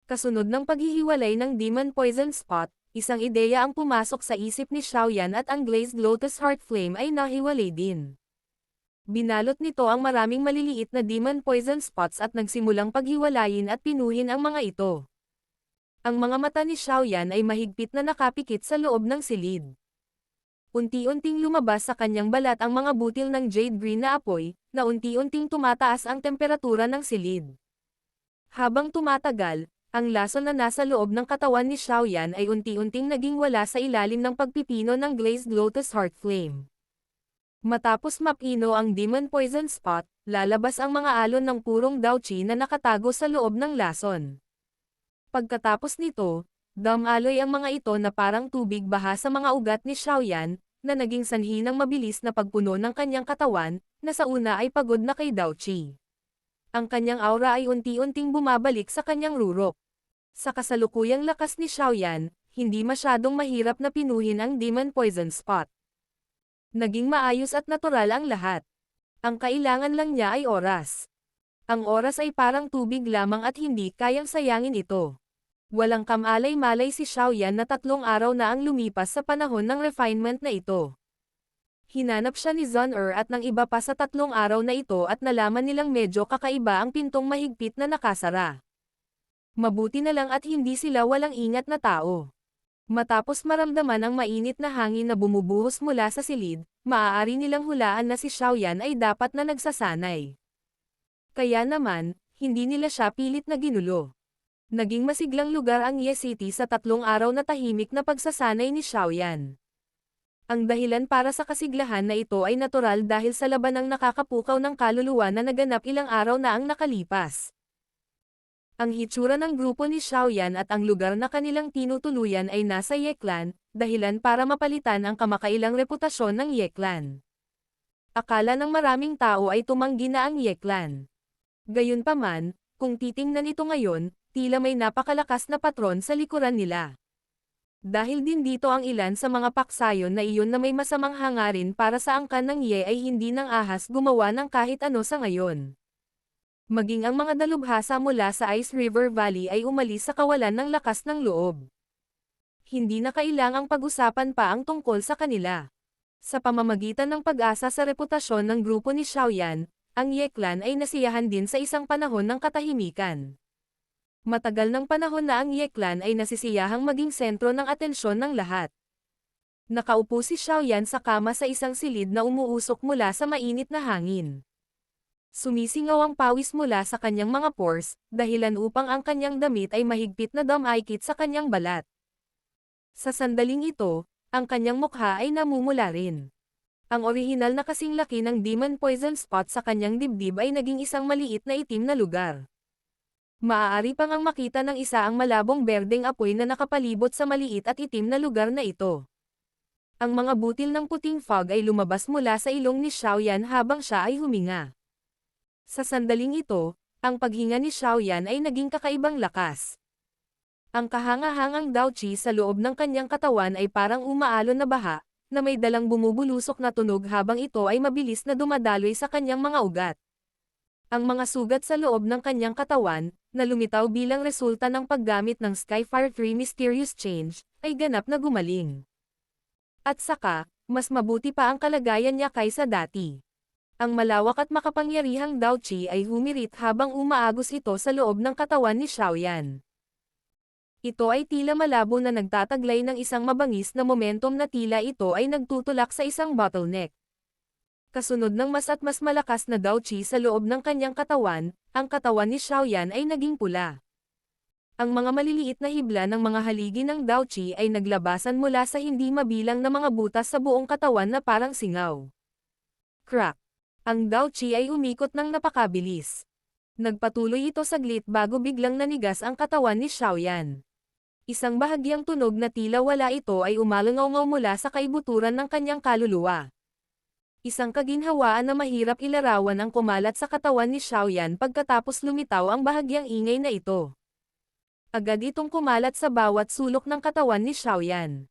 Speaker 1: Kasunod ng paghihiwalay ng Demon Poison Spot, isang ideya ang pumasok sa isip ni Xiaoyan at ang Glazed Lotus Heart Flame ay nahiwalay din. Binalot nito ang maraming maliliit na Demon Poison Spots at nagsimulang paghiwalayin at pinuhin ang mga ito. Ang mga mata ni Xiaoyan ay mahigpit na nakapikit sa loob ng silid. Unti-unting lumabas sa kanyang balat ang mga butil ng jade green na apoy, na unti-unting tumataas ang temperatura ng silid. Habang tumatagal, ang lason na nasa loob ng katawan ni Xiaoyan ay unti-unting naging wala sa ilalim ng pagpipino ng glazed lotus heart flame. Matapos mapino ang demon poison spot, lalabas ang mga alon ng purong Daoqi na nakatago sa loob ng lason. Pagkatapos nito, dumaloy ang mga ito na parang tubig baha sa mga ugat ni Xiaoyan, na naging sanhi ng mabilis na pagpuno ng kanyang katawan, na sa una ay pagod na kay Daoqi. Ang kanyang aura ay unti-unting bumabalik sa kanyang rurok. Sa kasalukuyang lakas ni Xiaoyan, hindi masyadong mahirap na pinuhin ang demon poison spot. Naging maayos at natural ang lahat. Ang kailangan lang niya ay oras. Ang oras ay parang tubig lamang at hindi kayang sayangin ito. Walang kamalay-malay si Xiaoyan na 3 araw na ang lumipas sa panahon ng refinement na ito. Hinanap siya ni Zun-Er at ng iba pa sa 3 araw na ito at nalaman nilang medyo kakaiba ang pintong mahigpit na nakasara. Mabuti na lang at hindi sila walang ingat na tao. Matapos maramdaman ang mainit na hangin na bumubuhos mula sa silid, maaari nilang hulaan na si Xiaoyan ay dapat na nagsasanay. Kaya naman, hindi nila siya pilit na ginulo. Naging masiglang lugar ang Ye City sa 3 araw na tahimik na pagsasanay ni Xiaoyan. Ang dahilan para sa kasiglahan na ito ay natural dahil sa labanang nakakapukaw ng kaluluwa na naganap ilang araw na ang nakalipas. Ang hitsura ng grupo ni Xiaoyan at ang lugar na kanilang tinutuluyan ay nasa Ye Clan, dahilan para mapalitan ang kamakailang reputasyon ng Ye Clan. Akala ng maraming tao ay tumanggi na ang Ye Clan. Gayunpaman, kung titingnan ito ngayon, tila may napakalakas na patron sa likuran nila. Dahil din dito ang ilan sa mga paksayon na iyon na may masamang hangarin para sa angkan ng Ye ay hindi nang ahas gumawa ng kahit ano sa ngayon. Maging ang mga dalubhasa mula sa Ice River Valley ay umalis sa kawalan ng lakas ng loob. Hindi na kailangang pag-usapan pa ang tungkol sa kanila. Sa pamamagitan ng pag-asa sa reputasyon ng grupo ni Xiaoyan, ang Ye Clan ay nasiyahan din sa isang panahon ng katahimikan. Matagal ng panahon na ang Ye Clan ay nasisiyahang maging sentro ng atensyon ng lahat. Nakaupo si Xiaoyan sa kama sa isang silid na umuusok mula sa mainit na hangin. Sumisingaw ang pawis mula sa kanyang mga pores, dahilan upang ang kanyang damit ay mahigpit na dumaikit sa kanyang balat. Sa sandaling ito, ang kanyang mukha ay namumula rin. Ang orihinal na kasing laki ng demon poison spot sa kanyang dibdib ay naging isang maliit na itim na lugar. Maaari pang ang makita ng isa ang malabong berdeng apoy na nakapalibot sa maliit at itim na lugar na ito. Ang mga butil ng puting fog ay lumabas mula sa ilong ni Xiaoyan habang siya ay huminga. Sa sandaling ito, ang paghinga ni Xiaoyan ay naging kakaibang lakas. Ang kahanga-hangang Daoqi sa loob ng kanyang katawan ay parang umaalon na baha, na may dalang bumubulusok na tunog habang ito ay mabilis na dumadaloy sa kanyang mga ugat. Ang mga sugat sa loob ng kanyang katawan, na lumitaw bilang resulta ng paggamit ng Skyfire 3 Mysterious Change, ay ganap na gumaling. At saka, mas mabuti pa ang kalagayan niya kaysa dati. Ang malawak at makapangyarihang Daoqi ay humirit habang umaagos ito sa loob ng katawan ni Xiaoyan. Ito ay tila malabo na nagtataglay ng isang mabangis na momentum na tila ito ay nagtutulak sa isang bottleneck. Kasunod ng mas at mas malakas na Daoqi sa loob ng kanyang katawan, ang katawan ni Xiaoyan ay naging pula. Ang mga maliliit na hibla ng mga haligi ng Daoqi ay naglabasan mula sa hindi mabilang na mga butas sa buong katawan na parang singaw. Crack! Ang Daoqi ay umikot ng napakabilis. Nagpatuloy ito saglit bago biglang nanigas ang katawan ni Xiaoyan. Isang bahagyang tunog na tila wala ito ay umalangaw mula sa kaibuturan ng kanyang kaluluwa. Isang kaginhawaan na mahirap ilarawan ang kumalat sa katawan ni Xiaoyan pagkatapos lumitaw ang bahagyang ingay na ito. Agad itong kumalat sa bawat sulok ng katawan ni Xiaoyan.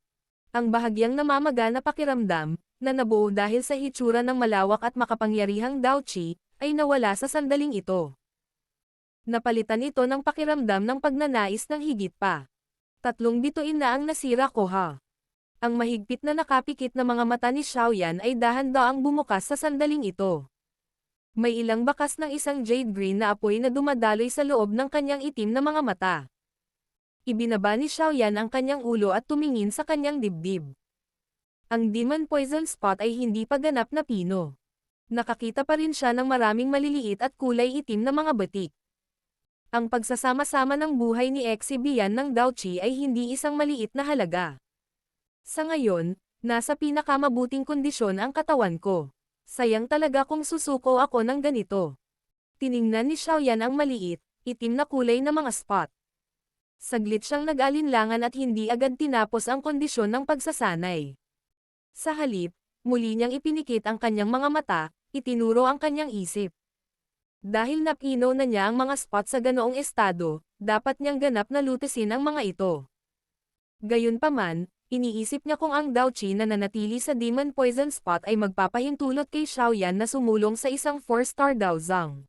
Speaker 1: Ang bahagyang namamaga na pakiramdam, na nabuo dahil sa hitsura ng malawak at makapangyarihang Daoqi, ay nawala sa sandaling ito. Napalitan ito ng pakiramdam ng pagnanais ng higit pa. 3 bituin na ang nasira ko ha. Ang mahigpit na nakapikit na mga mata ni Xiaoyan ay dahan-daang bumukas sa sandaling ito. May ilang bakas ng isang jade green na apoy na dumadaloy sa loob ng kanyang itim na mga mata. Ibinaba ni Xiaoyan ang kanyang ulo at tumingin sa kanyang dibdib. Ang Demon Poison Spot ay hindi pa ganap na pino. Nakakita pa rin siya ng maraming maliliit at kulay itim na mga batik. Ang pagsasama-sama ng buhay ni Exibian ng Daochi ay hindi isang maliit na halaga. Sa ngayon, nasa pinakamabuting kondisyon ang katawan ko. Sayang talaga kung susuko ako ng ganito. Tiningnan ni Xiaoyan ang maliit, itim na kulay na mga spot. Saglit siyang nag-alinlangan at hindi agad tinapos ang kondisyon ng pagsasanay. Sa halip, muli niyang ipinikit ang kanyang mga mata, itinuro ang kanyang isip. Dahil napino na niya ang mga spot sa ganoong estado, dapat niyang ganap na lutesin ang mga ito. Gayunpaman, iniisip niya kung ang Daochi na nanatili sa Demon Poison Spot ay magpapahintulot kay Xiaoyan na sumulong sa isang 4-star Daozang.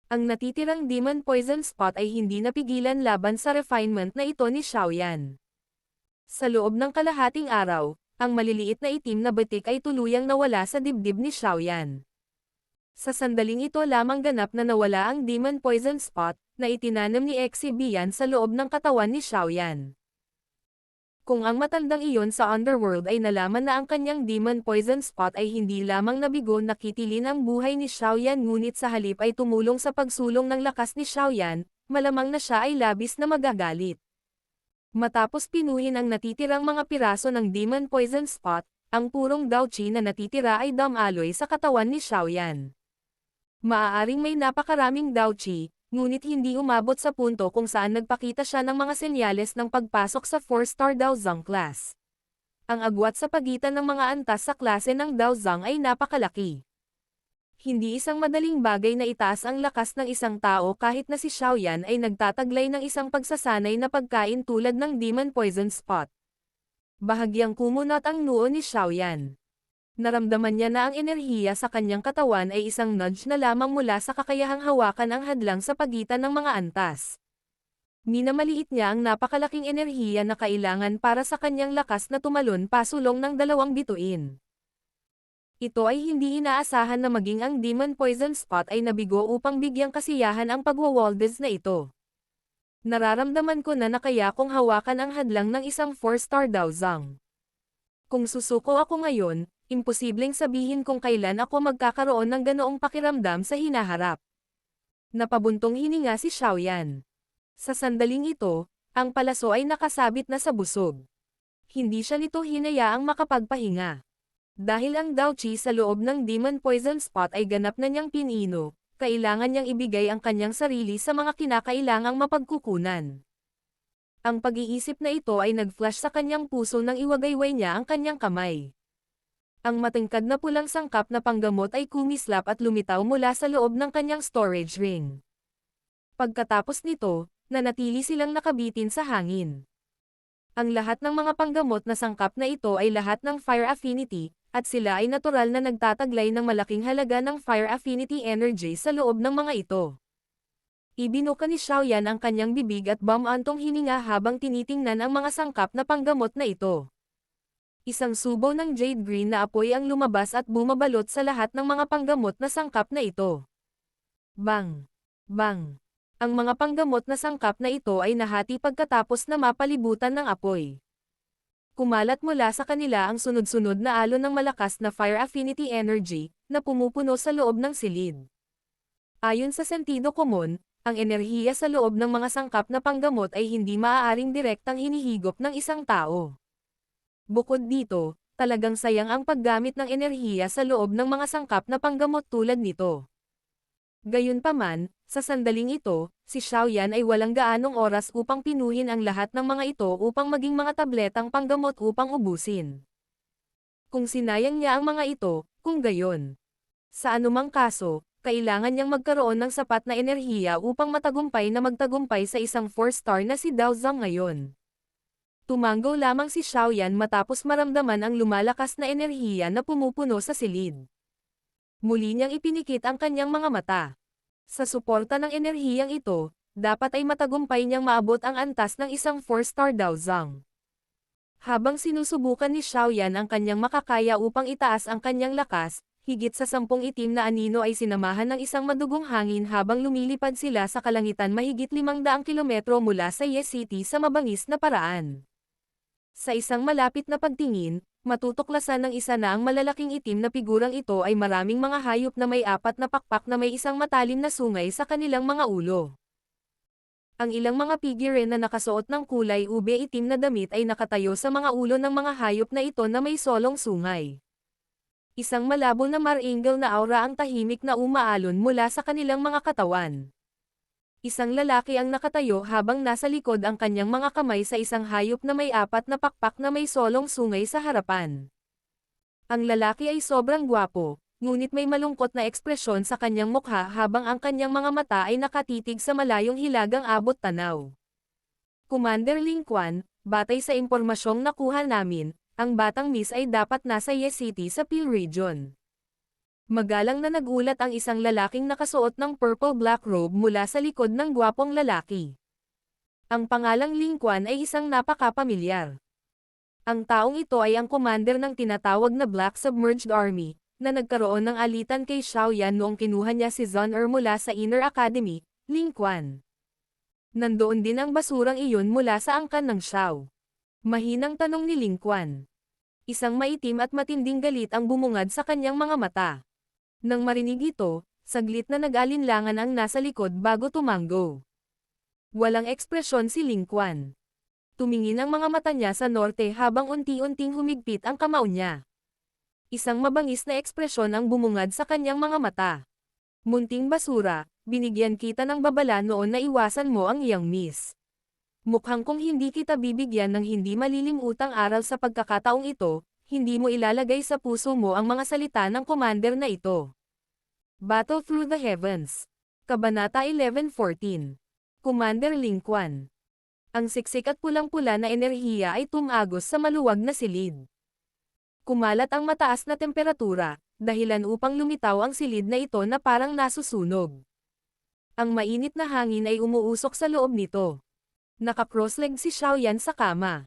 Speaker 1: Ang natitirang Demon Poison Spot ay hindi napigilan laban sa refinement na ito ni Xiaoyan. Sa loob ng kalahating araw, ang maliliit na itim na batik ay tuluyang nawala sa dibdib ni Xiaoyan. Sa sandaling ito lamang ganap na nawala ang Demon Poison Spot, na itinanam ni Exibian sa loob ng katawan ni Xiaoyan. Kung ang matandang iyon sa underworld ay nalaman na ang kanyang Demon Poison Spot ay hindi lamang nabigo na kitilin ang buhay ni Xiaoyan ngunit sa halip ay tumulong sa pagsulong ng lakas ni Xiaoyan, malamang na siya ay labis na magagalit. Matapos pinuhin ang natitirang mga piraso ng Demon Poison Spot, ang purong Daochi na natitira ay damaloy sa katawan ni Xiaoyan. Maaaring may napakaraming Daochi, ngunit hindi umabot sa punto kung saan nagpakita siya ng mga senyales ng pagpasok sa 4-star Daozang class. Ang agwat sa pagitan ng mga antas sa klase ng Daozang ay napakalaki. Hindi isang madaling bagay na itaas ang lakas ng isang tao kahit na si Xiaoyan ay nagtataglay ng isang pagsasanay na pagkain tulad ng Demon Poison Spot. Bahagyang kumunat ang noo ni Xiaoyan. Naramdaman niya na ang enerhiya sa kanyang katawan ay isang nudge na lamang mula sa kakayahang hawakan ang hadlang sa pagitan ng mga antas. Minamaliit niya ang napakalaking enerhiya na kailangan para sa kanyang lakas na tumalon pasulong ng dalawang bituin. Ito ay hindi inaasahan na maging ang Demon Poison Spot ay nabigo upang bigyang kasiyahan ang pagwawaldes na ito. Nararamdaman ko na kaya kong hawakan ang hadlang ng isang 4-star Daozang. Kung susuko ako ngayon, imposibleng sabihin kung kailan ako magkakaroon ng ganoong pakiramdam sa hinaharap. Napabuntong hininga si Xiaoyan. Sa sandaling ito, ang palaso ay nakasabit na sa busog. Hindi siya nito hinayaang makapagpahinga. Dahil ang Daochi sa loob ng Demon Poison Spot ay ganap na niyang pinino, kailangan niyang ibigay ang kanyang sarili sa mga kinakailangang mapagkukunan. Ang pag-iisip na ito ay nag-flash sa kanyang puso nang iwagayway niya ang kanyang kamay. Ang matingkad na pulang sangkap na panggamot ay kumislap at lumitaw mula sa loob ng kanyang storage ring. Pagkatapos nito, nanatili silang nakabitin sa hangin. Ang lahat ng mga panggamot na sangkap na ito ay lahat ng fire affinity, at sila ay natural na nagtataglay ng malaking halaga ng fire affinity energy sa loob ng mga ito. Ibinuka ni Xiaoyan ang kanyang bibig at bumantong hininga habang tinitingnan ang mga sangkap na panggamot na ito. Isang subo ng jade green na apoy ang lumabas at bumabalot sa lahat ng mga panggamot na sangkap na ito. Bang! Bang! Ang mga panggamot na sangkap na ito ay nahati pagkatapos na mapalibutan ng apoy. Kumalat mula sa kanila ang sunod-sunod na alon ng malakas na fire affinity energy, na pumupuno sa loob ng silid. Ayon sa sentido komon, ang enerhiya sa loob ng mga sangkap na panggamot ay hindi maaaring direktang hinihigop ng isang tao. Bukod dito, talagang sayang ang paggamit ng enerhiya sa loob ng mga sangkap na panggamot tulad nito. Gayunpaman, sa sandaling ito, si Xiaoyan ay walang gaanong oras upang pinuhin ang lahat ng mga ito upang maging mga tabletang panggamot upang ubusin. Kung sinayang niya ang mga ito, kung gayon. Sa anumang kaso, kailangan niyang magkaroon ng sapat na enerhiya upang matagumpay na magtagumpay sa isang 4-star na si Daozang ngayon. Tumanggo lamang si Xiaoyan matapos maramdaman ang lumalakas na enerhiya na pumupuno sa silid. Muli niyang ipinikit ang kanyang mga mata. Sa suporta ng enerhiyang ito, dapat ay matagumpay niyang maabot ang antas ng isang 4-star Daozang. Habang sinusubukan ni Xiaoyan ang kanyang makakaya upang itaas ang kanyang lakas, Higit sa 10 itim na anino ay sinamahan ng isang madugong hangin habang lumilipad sila sa kalangitan mahigit 500 kilometro mula sa Yes City sa mabangis na paraan. Sa isang malapit na pagtingin, matutuklasan ng isa na ang malalaking itim na figurang ito ay maraming mga hayop na may 4 na pakpak na may isang matalim na sungay sa kanilang mga ulo. Ang ilang mga figure na nakasuot ng kulay ube itim na damit ay nakatayo sa mga ulo ng mga hayop na ito na may solong sungay. Isang malabo na marangel na aura ang tahimik na umaalon mula sa kanilang mga katawan. Isang lalaki ang nakatayo habang nasa likod ang kanyang mga kamay sa isang hayop na may 4 na pakpak na may solong sungay sa harapan. Ang lalaki ay sobrang gwapo, ngunit may malungkot na ekspresyon sa kanyang mukha habang ang kanyang mga mata ay nakatitig sa malayong hilagang abot tanaw. Commander Ling Quan, batay sa impormasyong nakuha namin, ang batang Miss ay dapat nasa Yes City sa Peel Region. Magalang na nagulat ang isang lalaking nakasuot ng purple-black robe mula sa likod ng gwapong lalaki. Ang pangalang Ling Quan ay isang napaka-pamilyar. Ang taong ito ay ang commander ng tinatawag na Black Submerged Army, na nagkaroon ng alitan kay Xiao Yan noong kinuha niya si Zun Er mula sa Inner Academy, Ling Quan. Nandoon din ang basurang iyon mula sa angkan ng Xiao. Mahinang tanong ni Ling Quan. Isang maitim at matinding galit ang bumungad sa kanyang mga mata. Nang marinig ito, saglit na nag-alinlangan ang nasa likod bago tumango. Walang ekspresyon si Ling Quan. Tumingin ang mga mata niya sa norte habang unti-unting humigpit ang kamao niya. Isang mabangis na ekspresyon ang bumungad sa kanyang mga mata. Munting basura, binigyan kita ng babala noon na iwasan mo ang iyang miss. Mukhang kung hindi kita bibigyan ng hindi malilimutang aral sa pagkakataong ito, hindi mo ilalagay sa puso mo ang mga salita ng commander na ito. Battle Through the Heavens. Kabanata 11:14. Commander Ling Quan. Ang siksik at pulang-pula na enerhiya ay tumagos sa maluwag na silid. Kumalat ang mataas na temperatura, dahilan upang lumitaw ang silid na ito na parang nasusunog. Ang mainit na hangin ay umuusok sa loob nito. Naka-crossleg si Xiao Yan sa kama.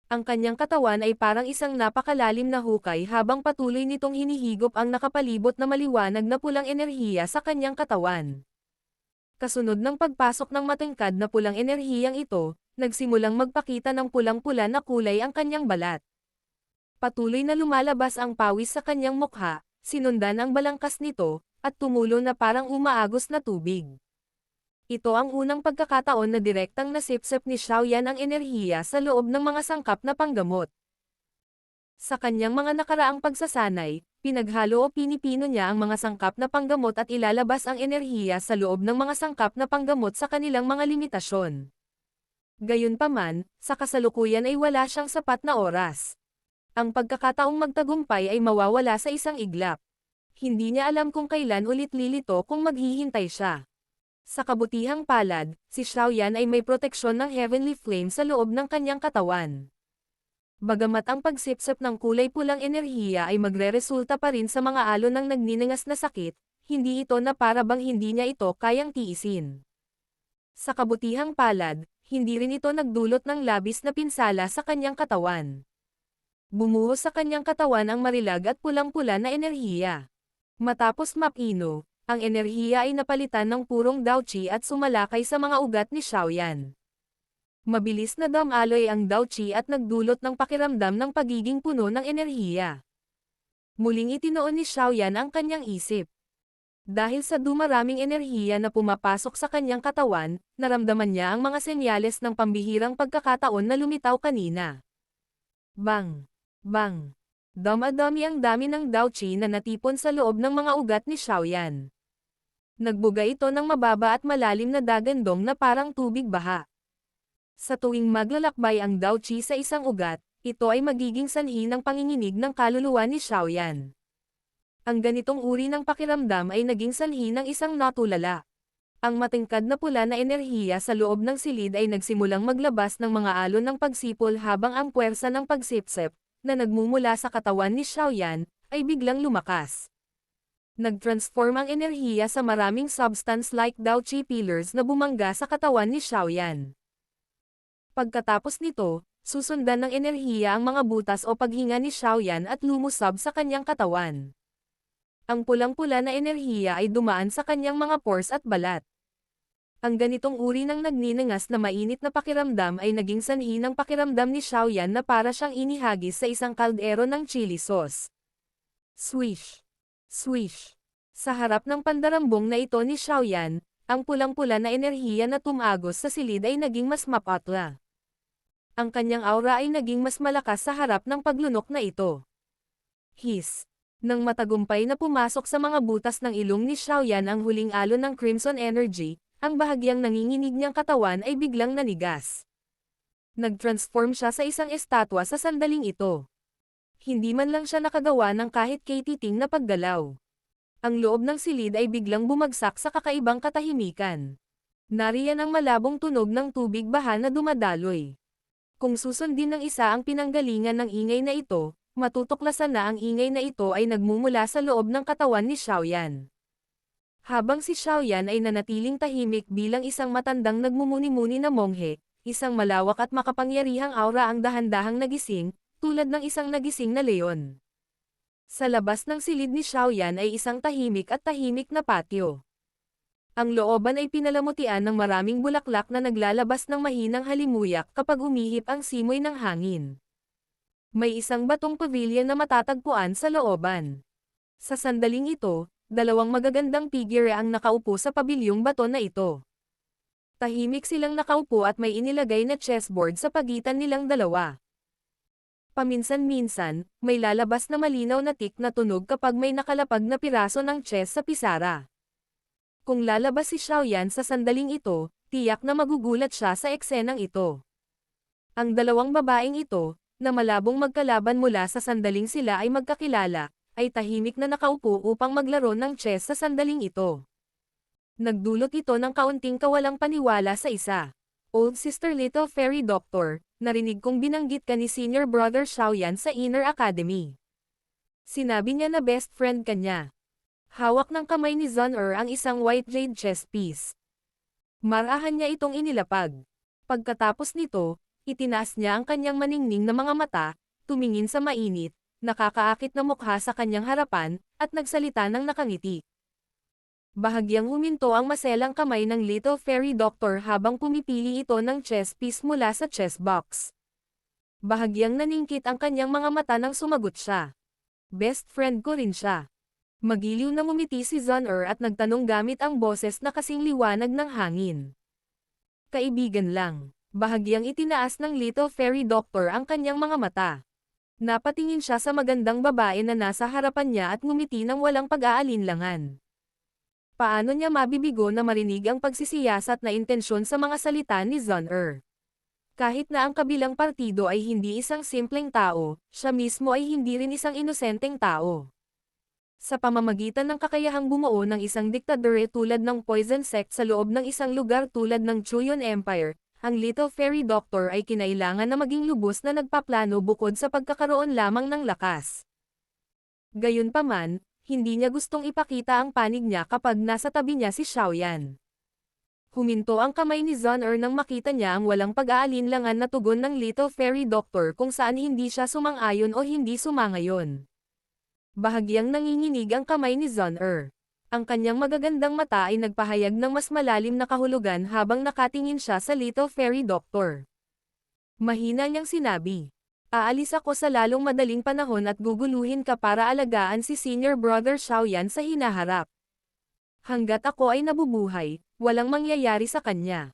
Speaker 1: Ang kanyang katawan ay parang isang napakalalim na hukay habang patuloy nitong hinihigop ang nakapalibot na maliwanag na pulang enerhiya sa kanyang katawan. Kasunod ng pagpasok ng matangkad na pulang enerhiyang ito, nagsimulang magpakita ng pulang-pula na kulay ang kanyang balat. Patuloy na lumalabas ang pawis sa kanyang mukha, sinundan ang balangkas nito, at tumulo na parang umaagos na tubig. Ito ang unang pagkakataon na direktang nasipsip ni Xiao Yan ang enerhiya sa loob ng mga sangkap na panggamot. Sa kanyang mga nakaraang pagsasanay, pinaghalo o pinipino niya ang mga sangkap na panggamot at ilalabas ang enerhiya sa loob ng mga sangkap na panggamot sa kanilang mga limitasyon. Gayunpaman, sa kasalukuyan ay wala siyang sapat na oras. Ang pagkakataong magtagumpay ay mawawala sa isang iglap. Hindi niya alam kung kailan ulit lilito kung maghihintay siya. Sa kabutihang palad, si Xiao Yan ay may proteksyon ng Heavenly Flame sa loob ng kanyang katawan. Bagamat ang pagsipsip ng kulay pulang enerhiya ay magreresulta pa rin sa mga alon ng nagniningas na sakit, hindi ito na para bang hindi niya ito kayang tiisin. Sa kabutihang palad, hindi rin ito nagdulot ng labis na pinsala sa kanyang katawan. Bumuhos sa kanyang katawan ang marilag at pulang-pula na enerhiya. Matapos mapino, ang enerhiya ay napalitan ng purong Daoqi at sumalakay sa mga ugat ni Xiao Yan. Mabilis na damaloy ang Daoqi at nagdulot ng pakiramdam ng pagiging puno ng enerhiya. Muling itinoon ni Xiao Yan ang kanyang isip. Dahil sa dumaraming enerhiya na pumapasok sa kanyang katawan, naramdaman niya ang mga senyales ng pambihirang pagkakataon na lumitaw kanina. Bang! Bang! Dama-dami ang dami ng Daoqi na natipon sa loob ng mga ugat ni Xiao Yan. Nagbuga ito ng mababa at malalim na dagandong na parang tubig baha. Sa tuwing maglalakbay ang Daoqi sa isang ugat, ito ay magiging sanhi ng panginginig ng kaluluwa ni Xiao Yan. Ang ganitong uri ng pakiramdam ay naging sanhi ng isang natulala. Ang matingkad na pula na enerhiya sa loob ng silid ay nagsimulang maglabas ng mga alon ng pagsipol habang ang puwersa ng pagsipsip, na nagmumula sa katawan ni Xiao Yan, ay biglang lumakas. Nag-transform ang enerhiya sa maraming substance-like Daoqi pillars na bumangga sa katawan ni Xiao Yan. Pagkatapos nito, susundan ng enerhiya ang mga butas o paghinga ni Xiao Yan at lumusab sa kanyang katawan. Ang pulang-pula na enerhiya ay dumaan sa kanyang mga pores at balat. Ang ganitong uri ng nagninangas na mainit na pakiramdam ay naging sanhi ng pakiramdam ni Xiaoyan na para siyang inihagis sa isang kaldero ng chili sauce. Swish! Swish! Sa harap ng pandarambong na ito ni Xiaoyan, ang pulang-pula na enerhiya na tumagos sa silid ay naging mas mapatla. Ang kanyang aura ay naging mas malakas sa harap ng paglunok na ito. His! Nang matagumpay na pumasok sa mga butas ng ilong ni Xiaoyan ang huling alon ng Crimson Energy, ang bahagyang nanginginig niyang katawan ay biglang nanigas. Nag-transform siya sa isang estatwa sa sandaling ito. Hindi man lang siya nakagawa ng kahit katiting na paggalaw. Ang loob ng silid ay biglang bumagsak sa kakaibang katahimikan. Nariyan ang malabong tunog ng tubig baha na dumadaloy. Kung susundin ng isa ang pinanggalingan ng ingay na ito, matutuklasan na ang ingay na ito ay nagmumula sa loob ng katawan ni Xiaoyan. Habang si Xiaoyan ay nanatiling tahimik bilang isang matandang nagmumuni-muni na monghe, isang malawak at makapangyarihang aura ang dahan-dahang nagising, tulad ng isang nagising na leon. Sa labas ng silid ni Xiaoyan ay isang tahimik na patio. Ang looban ay pinalamutian ng maraming bulaklak na naglalabas ng mahinang halimuyak kapag umihip ang simoy ng hangin. May isang batong pavilion na matatagpuan sa looban. Sa sandaling ito, dalawang magagandang figure ang nakaupo sa pabilyong bato na ito. Tahimik silang nakaupo at may inilagay na chessboard sa pagitan nilang dalawa. Paminsan-minsan, may lalabas na malinaw na tik na tunog kapag may nakalapag na piraso ng chess sa pisara. Kung lalabas si Xiaoyan sa sandaling ito, tiyak na magugulat siya sa eksenang ito. Ang dalawang babaeng ito, na malabong magkalaban mula sa sandaling sila ay magkakilala, ay tahimik na nakaupo upang maglaro ng chess sa sandaling ito. Nagdulot ito ng kaunting kawalang paniwala sa isa. Old Sister Little Fairy Doctor, narinig kong binanggit ka ni Senior Brother Xiaoyan sa Inner Academy. Sinabi niya na best friend ka niya. Hawak ng kamay ni Zun-Er ang isang white jade chess piece. Marahan niya itong inilapag. Pagkatapos nito, itinaas niya ang kanyang maningning na mga mata, tumingin sa mainit, nakakaakit na mukha sa kanyang harapan, at nagsalita ng nakangiti. Bahagyang huminto ang maselang kamay ng Little Fairy Doctor habang pumipili ito ng chess piece mula sa chess box. Bahagyang naningkit ang kanyang mga mata nang sumagot siya. Best friend ko rin siya. Magiliw na ngumiti si Zun-Er at nagtanong gamit ang boses na kasing liwanag ng hangin. Kaibigan lang. Bahagyang itinaas ng Little Fairy Doctor ang kanyang mga mata. Napatingin siya sa magandang babae na nasa harapan niya at ngumiti ng walang pag-aalinlangan. Paano niya mabibigo na marinig ang pagsisiyasat na intensyon sa mga salita ni Zun-Er? Kahit na ang kabilang partido ay hindi isang simpleng tao, siya mismo ay hindi rin isang inosenteng tao. Sa pamamagitan ng kakayahang bumuo ng isang diktadore tulad ng Poison Sect sa loob ng isang lugar tulad ng Chuyon Empire, ang Little Fairy Doctor ay kinailangan na maging lubos na nagpaplano bukod sa pagkakaroon lamang ng lakas. Gayunpaman, hindi niya gustong ipakita ang panig niya kapag nasa tabi niya si Xiaoyan. Huminto ang kamay ni Zun-Er nang makita niya ang walang pag-aalinlangan na tugon ng Little Fairy Doctor kung saan hindi siya sumang-ayon o hindi sumangayon. Bahagyang nanginginig ang kamay ni Zun-Er. Ang kanyang magagandang mata ay nagpahayag ng mas malalim na kahulugan habang nakatingin siya sa Little Fairy Doctor. Mahina niyang sinabi, "Aalis ako sa lalong madaling panahon at guguluhin ka para alagaan si Senior Brother Xiaoyan sa hinaharap. Hanggat ako ay nabubuhay, walang mangyayari sa kanya."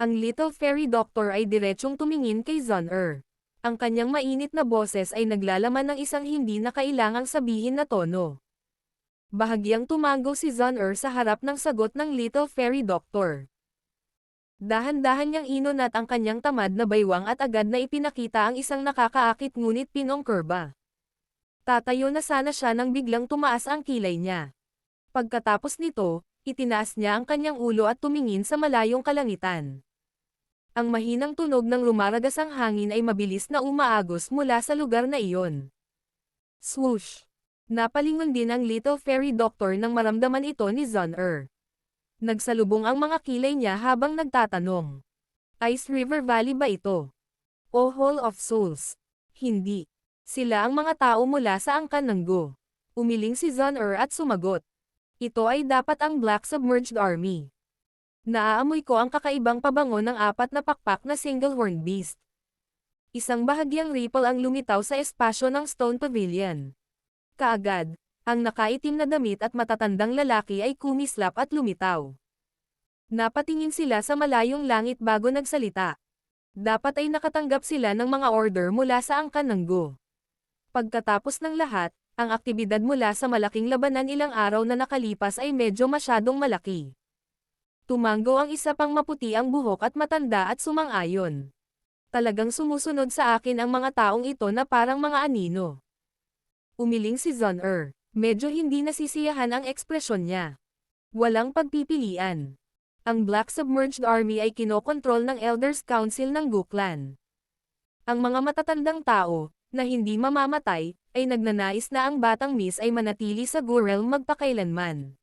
Speaker 1: Ang Little Fairy Doctor ay diretsyong tumingin kay Zun-Er. Ang kanyang mainit na boses ay naglalaman ng isang hindi na kailangang sabihin na tono. Bahagyang tumango si Zun-Er sa harap ng sagot ng Little Fairy Doctor. Dahan-dahan niyang inunat ang kanyang tamad na baywang at agad na ipinakita ang isang nakakaakit ngunit pinong kurba. Tatayo na sana siya nang biglang tumaas ang kilay niya. Pagkatapos nito, itinaas niya ang kanyang ulo at tumingin sa malayong kalangitan. Ang mahinang tunog ng rumaragasang hangin ay mabilis na umaagos mula sa lugar na iyon. Swoosh! Napalingon din ang Little Fairy Doctor nang maramdaman ito ni Zun-Er. Nagsalubong ang mga kilay niya habang nagtatanong. Ice River Valley ba ito? O Hall of Souls? Hindi. Sila ang mga tao mula sa angkan ng Go. Umiling si Zun-Er at sumagot. Ito ay dapat ang Black Submerged Army. Naaamoy ko ang kakaibang pabango ng apat na pakpak na single-horned beast. Isang bahagyang ripple ang lumitaw sa espasyo ng Stone Pavilion. Kaagad, ang nakaitim na damit at matatandang lalaki ay kumislap at lumitaw. Napatingin sila sa malayong langit bago nagsalita. Dapat ay nakatanggap sila ng mga order mula sa angkan ng Go. Pagkatapos ng lahat, ang aktibidad mula sa malaking labanan ilang araw na nakalipas ay medyo masyadong malaki. Tumango ang isa pang maputi ang buhok at matanda at sumang-ayon. Talagang sumusunod sa akin ang mga taong ito na parang mga anino. Umiling si Zun-Er. Medyo hindi nasisiyahan ang ekspresyon niya. Walang pagpipilian. Ang Black Submerged Army ay kinokontrol ng Elders Council ng Gu Clan. Ang mga matatandang tao, na hindi mamamatay, ay nagnanais na ang batang Miss ay manatili sa Gu Realm magpakailanman.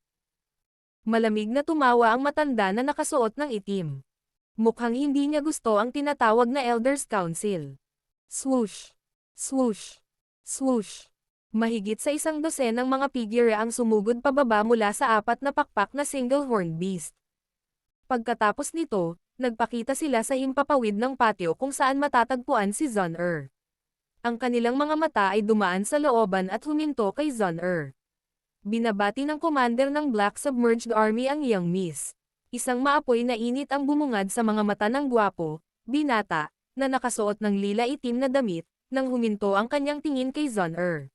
Speaker 1: Malamig na tumawa ang matanda na nakasuot ng itim. Mukhang hindi niya gusto ang tinatawag na Elders Council. Swoosh! Swoosh! Swoosh! Mahigit sa 100 ng mga figure ang sumugod pababa mula sa apat na pakpak na single-horned beast. Pagkatapos nito, nagpakita sila sa himpapawid ng patio kung saan matatagpuan si Zun-Er. Ang kanilang mga mata ay dumaan sa looban at huminto kay Zun-Er. Binabati ng commander ng Black Submerged Army ang Young Miss. Isang maapoy na init ang bumungad sa mga mata ng gwapo, binata, na nakasuot ng lila-itim na damit, nang huminto ang kanyang tingin kay Zun-Er.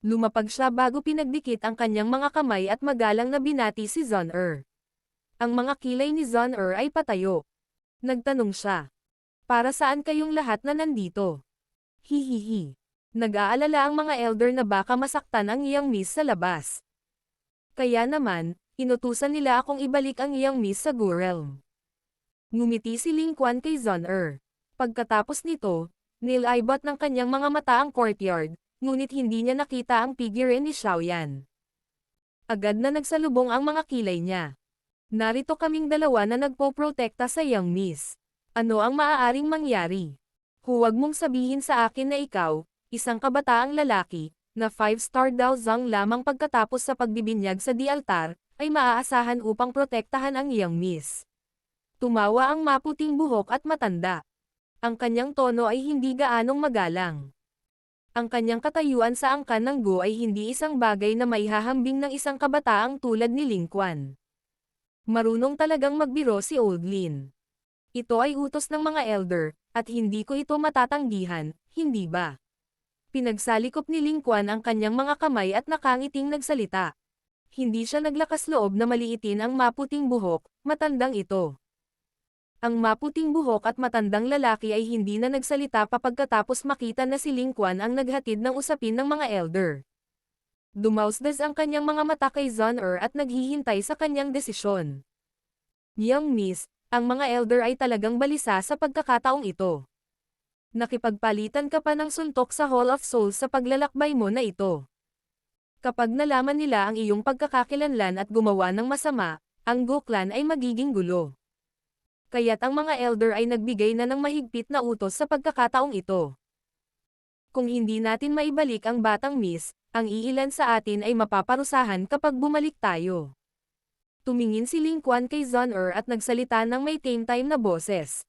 Speaker 1: Lumapag siya bago pinagdikit ang kanyang mga kamay at magalang na binati si Zun-Er. Ang mga kilay ni Zun-Er ay patayo. Nagtanong siya. Para saan kayong lahat na nandito? Hihihi. Nag-aalala ang mga elder na baka masaktan ang Young Miss sa labas. Kaya naman, inutusan nila akong ibalik ang Young Miss sa Gu Realm. Ngumiti si Ling Quan kay Zun-Er. Pagkatapos nito, nilaybot ng kanyang mga mata ang courtyard, ngunit hindi niya nakita ang figure ni Xiaoyan. Agad na nagsalubong ang mga kilay niya. Narito kaming dalawa na nagpoprotekta sa Young Miss. Ano ang maaaring mangyari? Huwag mong sabihin sa akin na ikaw, isang kabataang lalaki, na 5-star Dao Zhang lamang pagkatapos sa pagbibinyag sa di altar, ay maaasahan upang protektahan ang Young Miss. Tumawa ang maputing buhok at matanda. Ang kanyang tono ay hindi gaanong magalang. Ang kanyang katayuan sa angkan ng Go ay hindi isang bagay na maihahambing ng isang kabataang tulad ni Ling Quan. Marunong talagang magbiro si Old Lin. Ito ay utos ng mga elder, at hindi ko ito matatanggihan, hindi ba? Pinagsalikop ni Ling Quan ang kanyang mga kamay at nakangiting nagsalita. Hindi siya naglakas loob na maliitin ang maputing buhok, matandang ito. Ang maputing buhok at matandang lalaki ay hindi na nagsalita pa pagkatapos makita na si Ling Quan ang naghatid ng usapin ng mga elder. Dumausdas ang kanyang mga mata kay Zun-Er at naghihintay sa kanyang desisyon. Young Miss, ang mga elder ay talagang balisa sa pagkakataong ito. Nakipagpalitan ka pa ng suntok sa Hall of Souls sa paglalakbay mo na ito. Kapag nalaman nila ang iyong pagkakakilanlan at gumawa ng masama, ang Go Clan ay magiging gulo. Kaya't ang mga elder ay nagbigay na ng mahigpit na utos sa pagkakataong ito. Kung hindi natin maibalik ang batang Miss, ang iilan sa atin ay mapaparusahan kapag bumalik tayo. Tumingin si Ling Quan kay Zun-Er at nagsalita ng may tame-time na boses.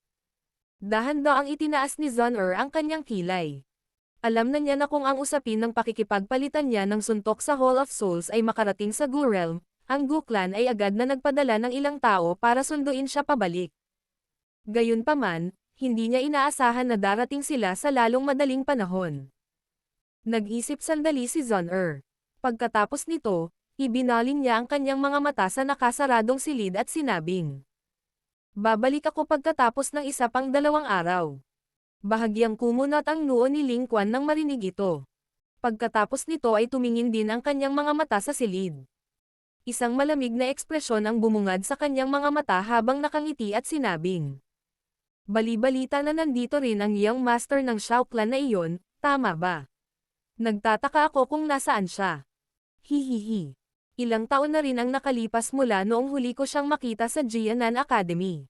Speaker 1: Dahan-daang itinaas ni Zun-Er ang kanyang kilay. Alam na niya na kung ang usapin ng pakikipagpalitan niya ng suntok sa Hall of Souls ay makarating sa Gu Realm, ang Gu Clan ay agad na nagpadala ng ilang tao para sunduin siya pabalik. Gayunpaman, hindi niya inaasahan na darating sila sa lalong madaling panahon. Nag-isip sandali si Zun-Er. Pagkatapos nito, ibinaling niya ang kanyang mga mata sa nakasaradong silid at sinabing, babalik ako pagkatapos ng isa pang 2 araw. Bahagyang kumunot ang noo ni Ling Quan nang marinig ito. Pagkatapos nito ay tumingin din ang kanyang mga mata sa silid. Isang malamig na ekspresyon ang bumungad sa kanyang mga mata habang nakangiti at sinabing, bali-balita na nandito rin ang Young Master ng Shao Clan na iyon, tama ba? Nagtataka ako kung nasaan siya. Hihihi. Ilang taon na rin ang nakalipas mula noong huli ko siyang makita sa Jianan Academy.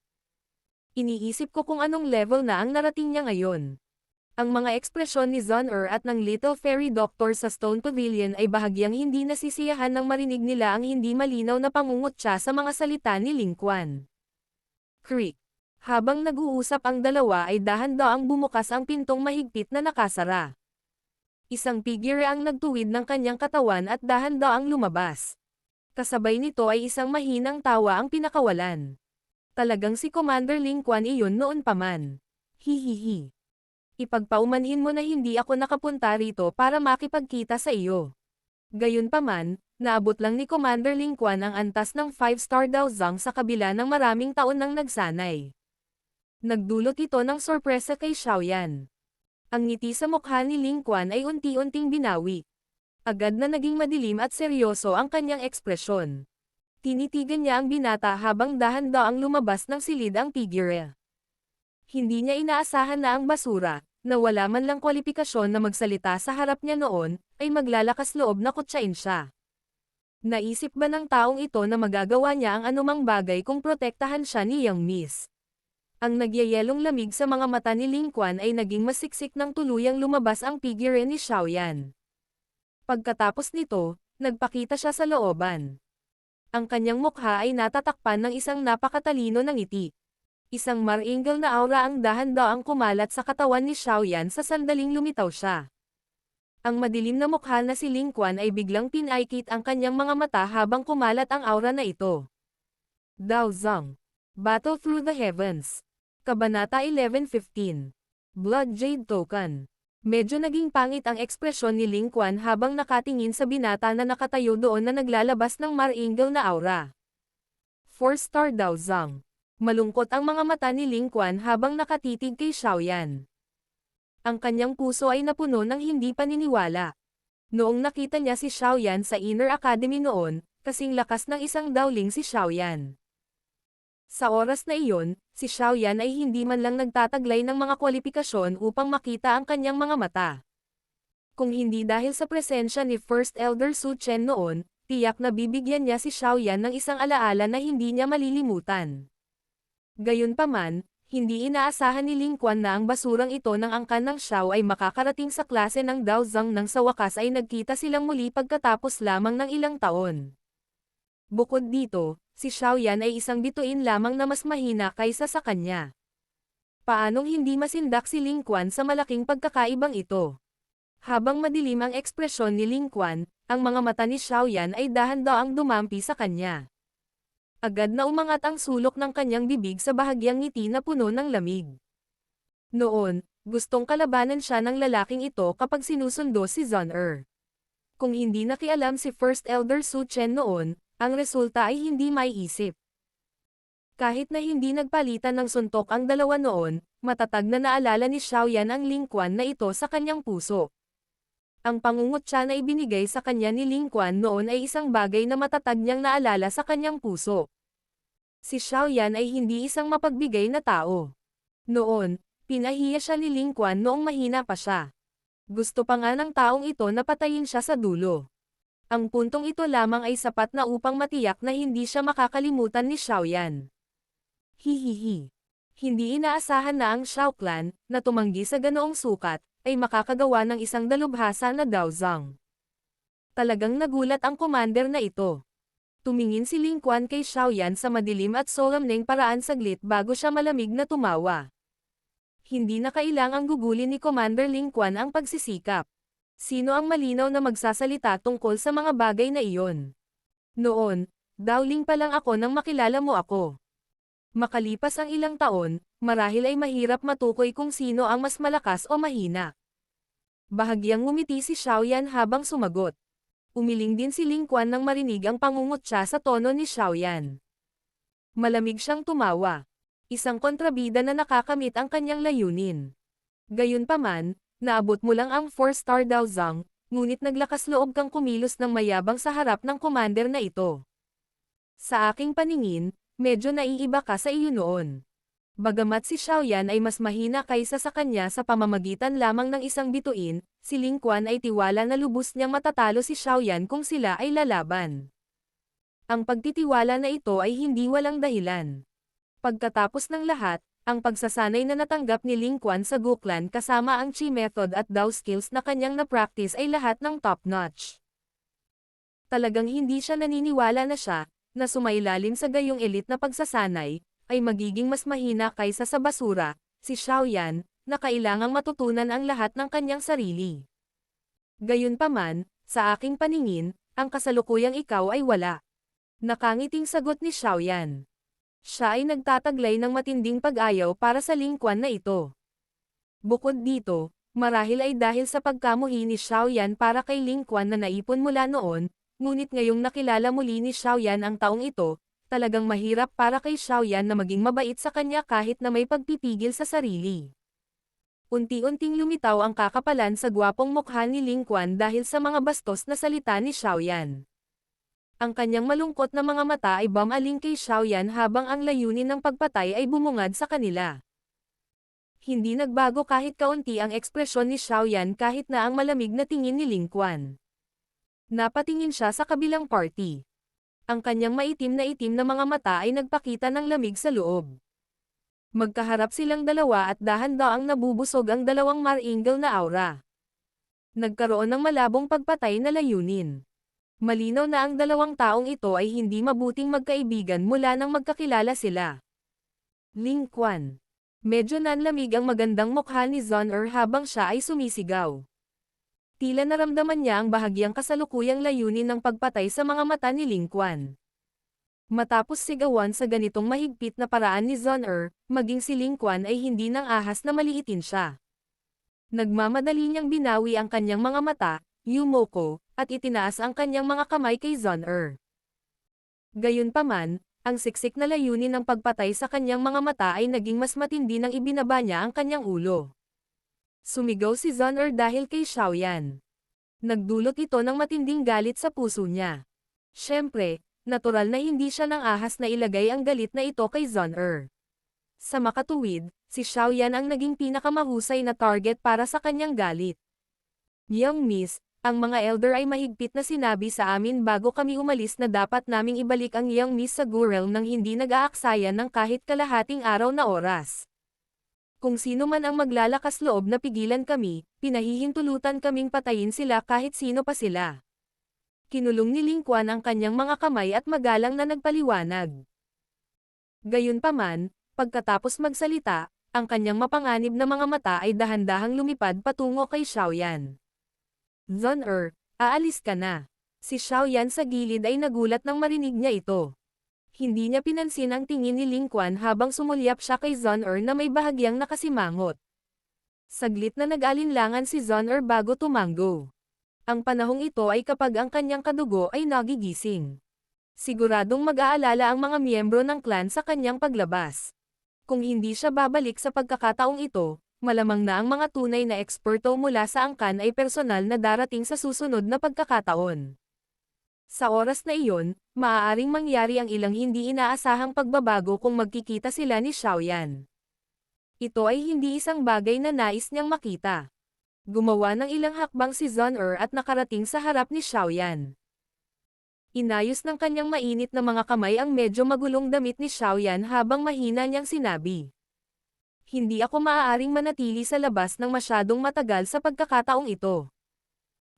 Speaker 1: Iniisip ko kung anong level na ang narating niya ngayon. Ang mga ekspresyon ni Zon-er at ng Little Fairy Doctor sa Stone Pavilion ay bahagyang hindi nasisiyahan nang marinig nila ang hindi malinaw na pangungutya sa mga salita ni Ling Quan. Creak. Habang nag-uusap ang dalawa ay dahan-daang bumukas ang pintong mahigpit na nakasara. Isang figure ang nagtuwid ng kanyang katawan at dahan-daang lumabas. Kasabay nito ay isang mahinang tawa ang pinakawalan. Talagang si Commander Ling Quan iyon noon pa man. Hihihi. Ipagpaumanhin mo na hindi ako nakapunta rito para makipagkita sa iyo. Gayunpaman, naabot lang ni Commander Ling Quan ang antas ng 5-star Daozang sa kabila ng maraming taon nang nagsanay. Nagdulot ito ng sorpresa kay Xiaoyan. Ang ngiti sa mukha ni Ling Quan ay unti-unting binawi. Agad na naging madilim at seryoso ang kanyang ekspresyon. Tinitigan niya ang binata habang dahan-daang lumabas ng silid ang figure. Hindi niya inaasahan na ang basura, na wala man lang kwalipikasyon na magsalita sa harap niya noon, ay maglalakas loob na kutsain siya. Naisip ba ng taong ito na magagawa niya ang anumang bagay kung protektahan siya ni Young Miss? Ang nagyayelong lamig sa mga mata ni Ling Quan ay naging masiksik nang tuluyang lumabas ang figure ni Xiaoyan. Pagkatapos nito, nagpakita siya sa looban. Ang kanyang mukha ay natatakpan ng isang napakatalino na ngiti. Isang maringal na aura ang dahan-daang kumalat sa katawan ni Xiaoyan sa sandaling lumitaw siya. Ang madilim na mukha na si Ling Quan ay biglang pinaikit ang kanyang mga mata habang kumalat ang aura na ito. Daozang. Battle Through the Heavens. Kabanata 11:15. Blood Jade Token. Medyo naging pangit ang ekspresyon ni Ling Quan habang nakatingin sa binata na nakatayo doon na naglalabas ng maringal na aura. 4-star Daozang. Malungkot ang mga mata ni Ling Quan habang nakatitig kay Xiaoyan. Ang kanyang puso ay napuno ng hindi paniniwala. Noong nakita niya si Xiaoyan sa Inner Academy noon, kasing lakas ng isang Daoling si Xiaoyan. Sa oras na iyon, si Xiaoyan ay hindi man lang nagtataglay ng mga kwalipikasyon upang makita ang kanyang mga mata. Kung hindi dahil sa presensya ni First Elder Su Chen noon, tiyak na bibigyan niya si Xiaoyan ng isang alaala na hindi niya malilimutan. Gayunpaman, hindi inaasahan ni Ling Quan na ang basurang ito ng angkan ng Xiao ay makakarating sa klase ng Daozang nang sa wakas ay nagkita silang muli pagkatapos lamang ng ilang taon. Bukod dito, si Xiaoyan ay isang bituin lamang na mas mahina kaysa sa kanya. Paanong hindi masindak si Ling Quan sa malaking pagkakaibang ito? Habang madilim ang ekspresyon ni Ling Quan, ang mga mata ni Xiaoyan ay dahan-daang dumampi sa kanya. Agad na umangat ang sulok ng kanyang bibig sa bahagyang ngiti na puno ng lamig. Noon, gustong kalabanan siya ng lalaking ito kapag sinusundo si Zon-er. Kung hindi nakialam si First Elder Su Chen noon, ang resulta ay hindi maiisip. Kahit na hindi nagpalitan ng suntok ang dalawa noon, matatag na naalala ni Xiaoyan ang Ling Quan na ito sa kanyang puso. Ang pangungutya na ibinigay sa kanya ni Ling Quan noon ay isang bagay na matatag niyang naalala sa kanyang puso. Si Xiaoyan ay hindi isang mapagbigay na tao. Noon, pinahiya siya ni Ling Quan noong mahina pa siya. Gusto pa nga ng taong ito na patayin siya sa dulo. Ang puntong ito lamang ay sapat na upang matiyak na hindi siya makakalimutan ni Xiaoyan. Hihihi. Hindi inaasahan na ang Xiao Clan, na tumanggi sa ganoong sukat, ay makakagawa ng isang dalubhasa na Daozang. Talagang nagulat ang commander na ito. Tumingin si Ling Quan kay Xiaoyan sa madilim at solemneng paraan saglit bago siya malamig na tumawa. Hindi na kailangang gugulin ni Commander Ling Quan ang pagsisikap. Sino ang malinaw na magsasalita tungkol sa mga bagay na iyon? Noon, Daoling pa lang ako nang makilala mo ako. Makalipas ang ilang taon, marahil ay mahirap matukoy kung sino ang mas malakas o mahina. Bahagyang ngumiti si Xiaoyan habang sumagot. Umiling din si Ling Quan nang marinig ang pangungutya sa tono ni Xiaoyan. Malamig siyang tumawa. Isang kontrabida na nakakamit ang kanyang layunin. Gayunpaman, naabot mo lang ang 4-star Daozang, ngunit naglakas loob kang kumilos ng mayabang sa harap ng commander na ito. Sa aking paningin, medyo naiiba ka sa iyo noon. Bagamat si Xiaoyan ay mas mahina kaysa sa kanya sa pamamagitan lamang ng isang bituin, si Ling Quan ay tiwala na lubos niyang matatalo si Xiaoyan kung sila ay lalaban. Ang pagtitiwala na ito ay hindi walang dahilan. Pagkatapos ng lahat, Ang pagsasanay na natanggap ni Ling Quan sa Guklan kasama ang Chi method at Dao skills na kanyang na-practice ay lahat ng top-notch. Talagang hindi siya naniniwala na siya, na sumailalim sa gayong elite na pagsasanay, ay magiging mas mahina kaysa sa basura, si Xiaoyan, na kailangang matutunan ang lahat ng kanyang sarili. Gayunpaman, sa aking paningin, ang kasalukuyang ikaw ay wala. Nakangiting sagot ni Xiaoyan. Siya ay nagtataglay ng matinding pag-ayaw para sa Ling Quan na ito. Bukod dito, marahil ay dahil sa pagkamuhi ni Xiaoyan para kay Ling Quan na naipon mula noon, ngunit ngayong nakilala muli ni Xiaoyan ang taong ito, talagang mahirap para kay Xiaoyan na maging mabait sa kanya kahit na may pagpipigil sa sarili. Unti-unting lumitaw ang kakapalan sa gwapong mukha ni Ling Quan dahil sa mga bastos na salita ni Xiaoyan. Ang kanyang malungkot na mga mata ay bumaling kay Xiaoyan habang ang layunin ng pagpatay ay bumungad sa kanila. Hindi nagbago kahit kaunti ang ekspresyon ni Xiaoyan kahit na ang malamig na tingin ni Ling Quan. Napatingin siya sa kabilang party. Ang kanyang maitim na mga mata ay nagpakita ng lamig sa loob. Magkaharap silang dalawa at dahan-daang nabubusog ang dalawang maringal na aura. Nagkaroon ng malabong pagpatay na layunin. Malinaw na ang dalawang taong ito ay hindi mabuting magkaibigan mula nang magkakilala sila. Ling Quan. Medyo nanlamig ang magandang mukha ni Zon habang siya ay sumisigaw. Tila naramdaman niya ang bahagyang kasalukuyang layunin ng pagpatay sa mga mata ni Ling Quan. Matapos sigawan sa ganitong mahigpit na paraan ni Zon maging si Ling Quan ay hindi nang ahas na maliitin siya. Nagmamadali niyang binawi ang kanyang mga mata, Yumoko, at itinaas ang kanyang mga kamay kay Zon Gayunpaman, ang siksik na layunin ng pagpatay sa kanyang mga mata ay naging mas matindi nang ibinaba niya ang kanyang ulo. Sumigaw si Zon dahil kay Xiaoyan. Nagdulot ito ng matinding galit sa puso niya. Siyempre, natural na hindi siya nang ahas na ilagay ang galit na ito kay Zon Sa makatuwid, si Xiaoyan ang naging pinakamahusay na target para sa kanyang galit. Young Miss, ang mga elder ay mahigpit na sinabi sa amin bago kami umalis na dapat naming ibalik ang Young Miss sa Gurel nang hindi nag-aaksayan ng kahit kalahating araw na oras. Kung sino man ang maglalakas loob na pigilan kami, pinahihintulutan kaming patayin sila kahit sino pa sila. Kinulong ni Ling Quan ang kanyang mga kamay at magalang na nagpaliwanag. Gayunpaman, pagkatapos magsalita, ang kanyang mapanganib na mga mata ay dahan-dahang lumipad patungo kay Xiaoyan. Zon aalis ka na. Si Xiaoyan sa gilid ay nagulat nang marinig niya ito. Hindi niya pinansin ang tingin ni Ling Quan habang sumulyap siya kay Zon na may bahagyang nakasimangot. Saglit na nag-alinlangan si Zon bago tumango. Ang panahong ito ay kapag ang kanyang kadugo ay nagigising. Siguradong mag-aalala ang mga miyembro ng clan sa kanyang paglabas. Kung hindi siya babalik sa pagkakataong ito, malamang na ang mga tunay na eksperto mula sa angkan ay personal na darating sa susunod na pagkakataon. Sa oras na iyon, maaaring mangyari ang ilang hindi inaasahang pagbabago kung magkikita sila ni Xiaoyan. Ito ay hindi isang bagay na nais niyang makita. Gumawa ng ilang hakbang si Zon at nakarating sa harap ni Xiaoyan. Inayos ng kanyang mainit na mga kamay ang medyo magulong damit ni Xiaoyan habang mahina niyang sinabi. Hindi ako maaaring manatili sa labas ng masyadong matagal sa pagkakataong ito.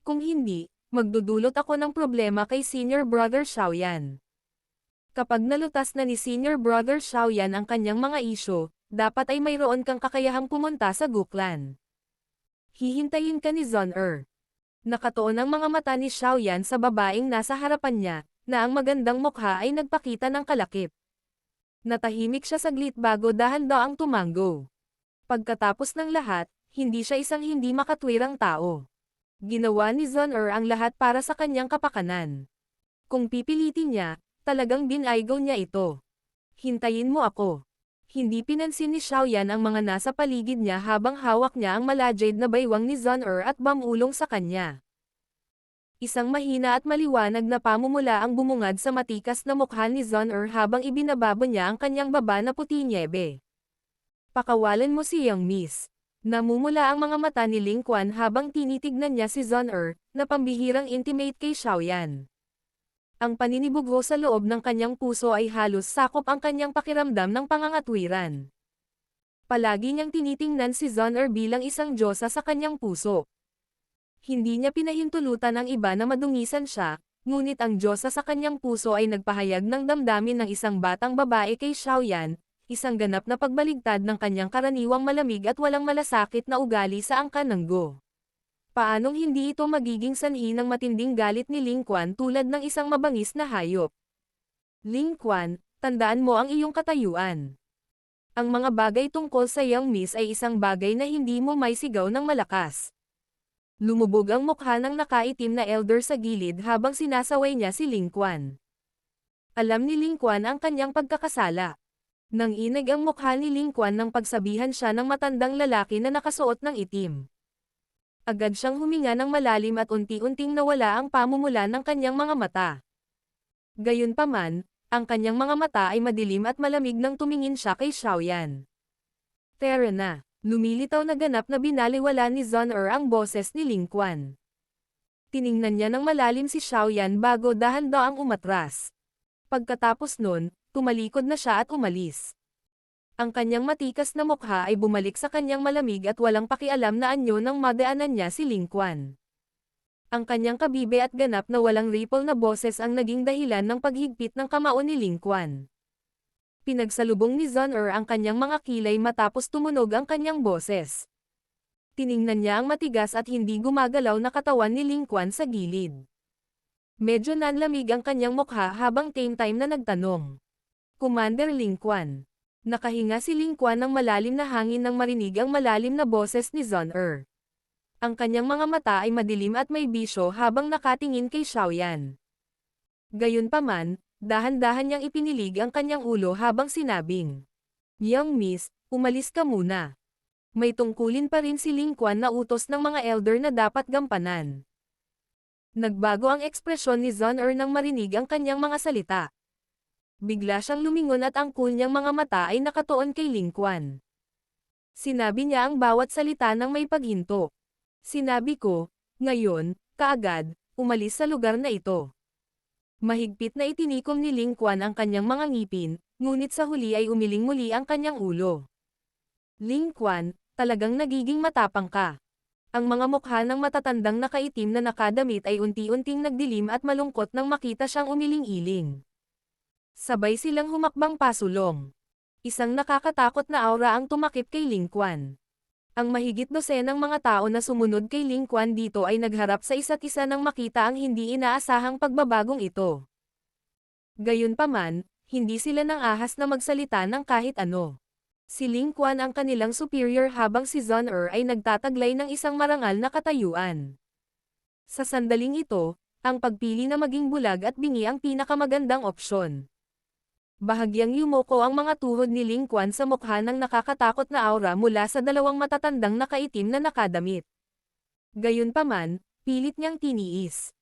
Speaker 1: Kung hindi, magdudulot ako ng problema kay Senior Brother Xiaoyan. Kapag nalutas na ni Senior Brother Xiaoyan ang kanyang mga isyo, dapat ay mayroon kang kakayahang pumunta sa Guklan. Hihintayin ka ni Zon Nakatuon ang mga mata ni Xiaoyan sa babaeng nasa harapan niya, na ang magandang mukha ay nagpakita ng kalakip. Natahimik siya saglit bago dahan-daang tumango. Pagkatapos ng lahat, hindi siya isang hindi makatwirang tao. Ginawa ni Zon ang lahat para sa kanyang kapakanan. Kung pipilitin niya, talagang binaygo niya ito. Hintayin mo ako. Hindi pinansin ni Xiaoyan ang mga nasa paligid niya habang hawak niya ang malajade na baywang ni Zon at bumulong sa kanya. Isang mahina at maliwanag na pamumula ang bumungad sa matikas na mukha ni Zon habang ibinababo niya ang kanyang baba na puti niebe. Pakawalan mo si Young Miss. Namumula ang mga mata ni Ling Quan habang tinitignan niya si Zon na pambihirang intimate kay Xiaoyan. Ang paninibugho sa loob ng kanyang puso ay halos sakop ang kanyang pakiramdam ng pangangatwiran. Palagi niyang tinitingnan si Zon-er bilang isang diyosa sa kanyang puso. Hindi niya pinahintulutan ang iba na madungisan siya, ngunit ang diyosa sa kanyang puso ay nagpahayag ng damdamin ng isang batang babae kay Xiaoyan, isang ganap na pagbaligtad ng kanyang karaniwang malamig at walang malasakit na ugali sa angkan ng Go. Paanong hindi ito magiging sanhi ng matinding galit ni Ling Quan tulad ng isang mabangis na hayop? Ling Quan, tandaan mo ang iyong katayuan. Ang mga bagay tungkol sa Young Miss ay isang bagay na hindi mo may sigaw ng malakas. Lumubog ang mukha ng nakaitim na elder sa gilid habang sinasaway niya si Ling Quan. Alam ni Ling Quan ang kanyang pagkakasala. Nanginig ang mukha ni Ling Quan nang pagsabihan siya ng matandang lalaki na nakasuot ng itim. Agad siyang huminga ng malalim at unti-unting nawala ang pamumula ng kanyang mga mata. Gayunpaman, ang kanyang mga mata ay madilim at malamig nang tumingin siya kay Xiaoyan. Tara na, lumilitaw na ganap na binaliwala ni Zon-er ang boses ni Ling Quan. Tiningnan niya ng malalim si Xiaoyan bago dahan-daang umatras. Pagkatapos nun, tumalikod na siya at umalis. Ang kanyang matikas na mukha ay bumalik sa kanyang malamig at walang pakialam na anyo nang madaanan niya si Ling Quan. Ang kanyang kabibe at ganap na walang ripple na boses ang naging dahilan ng paghigpit ng kamao ni Ling Quan. Pinagsalubong ni Zon-er ang kanyang mga kilay matapos tumunog ang kanyang boses. Tiningnan niya ang matigas at hindi gumagalaw na katawan ni Ling Quan sa gilid. Medyo nanlamig ang kanyang mukha habang same time na nagtanong. Commander Ling Quan. Nakahinga si Ling Quan ng malalim na hangin nang marinig ang malalim na boses ni Zon-er. Ang kanyang mga mata ay madilim at may bisyo habang nakatingin kay Xiaoyan. Gayunpaman, dahan-dahan niyang ipinilig ang kanyang ulo habang sinabing, "Young Miss, umalis ka muna." May tungkulin pa rin si Ling Quan na utos ng mga elder na dapat gampanan. Nagbago ang ekspresyon ni Zon-er nang marinig ang kanyang mga salita. Bigla siyang lumingon at ang cool niyang mga mata ay nakatuon kay Ling Quan. Sinabi niya ang bawat salita ng may paghinto. Sinabi ko, ngayon, kaagad, umalis sa lugar na ito. Mahigpit na itinikom ni Ling Quan ang kanyang mga ngipin, ngunit sa huli ay umiling muli ang kanyang ulo. Ling Quan, talagang nagiging matapang ka. Ang mga mukha ng matatandang nakaitim na nakadamit ay unti-unting nagdilim at malungkot nang makita siyang umiling-iling. Sabay silang humakbang pasulong. Isang nakakatakot na aura ang tumakip kay Ling Quan. Ang mahigit dosenang mga tao na sumunod kay Ling Quan dito ay nagharap sa isa't isa nang makita ang hindi inaasahang pagbabagong ito. Gayunpaman, hindi sila nang ahas na magsalita ng kahit ano. Si Ling Quan ang kanilang superior habang si Zon-er ay nagtataglay ng isang marangal na katayuan. Sa sandaling ito, ang pagpili na maging bulag at bingi ang pinakamagandang opsyon. Bahagyang yumoko ang mga tuhod ni Ling Quan sa mukha ng nakakatakot na aura mula sa dalawang matatandang nakaitim na nakadamit. Gayunpaman, pilit niyang tiniis.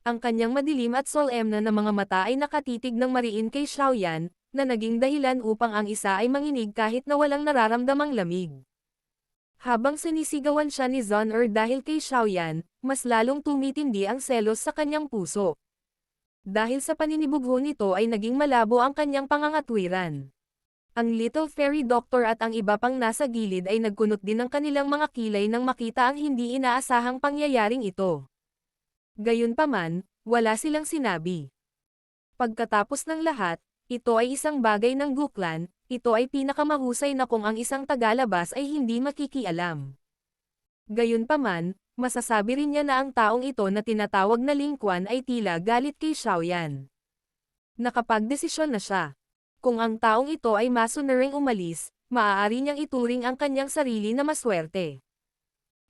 Speaker 1: Ang kanyang madilim at solemna na mga mata ay nakatitig ng mariin kay Xiaoyan, na naging dahilan upang ang isa ay manginig kahit na walang nararamdamang lamig. Habang sinisigawan siya ni Zon-er dahil kay Xiaoyan, mas lalong tumitindi ang selos sa kanyang puso. Dahil sa paninibugho nito ay naging malabo ang kanyang pangangatwiran. Ang Little Fairy Doctor at ang iba pang nasa gilid ay nagkunot din ng kanilang mga kilay nang makita ang hindi inaasahang pangyayaring ito. Gayunpaman, wala silang sinabi. Pagkatapos ng lahat, ito ay isang bagay ng Guklan, ito ay pinakamahusay na kung ang isang tagalabas ay hindi makikialam. Gayunpaman, masasabi rin niya na ang taong ito na tinatawag na Ling Quan ay tila galit kay Xiaoyan. Nakapagdesisyon na siya. Kung ang taong ito ay masunuring umalis, maaari niyang ituring ang kanyang sarili na maswerte.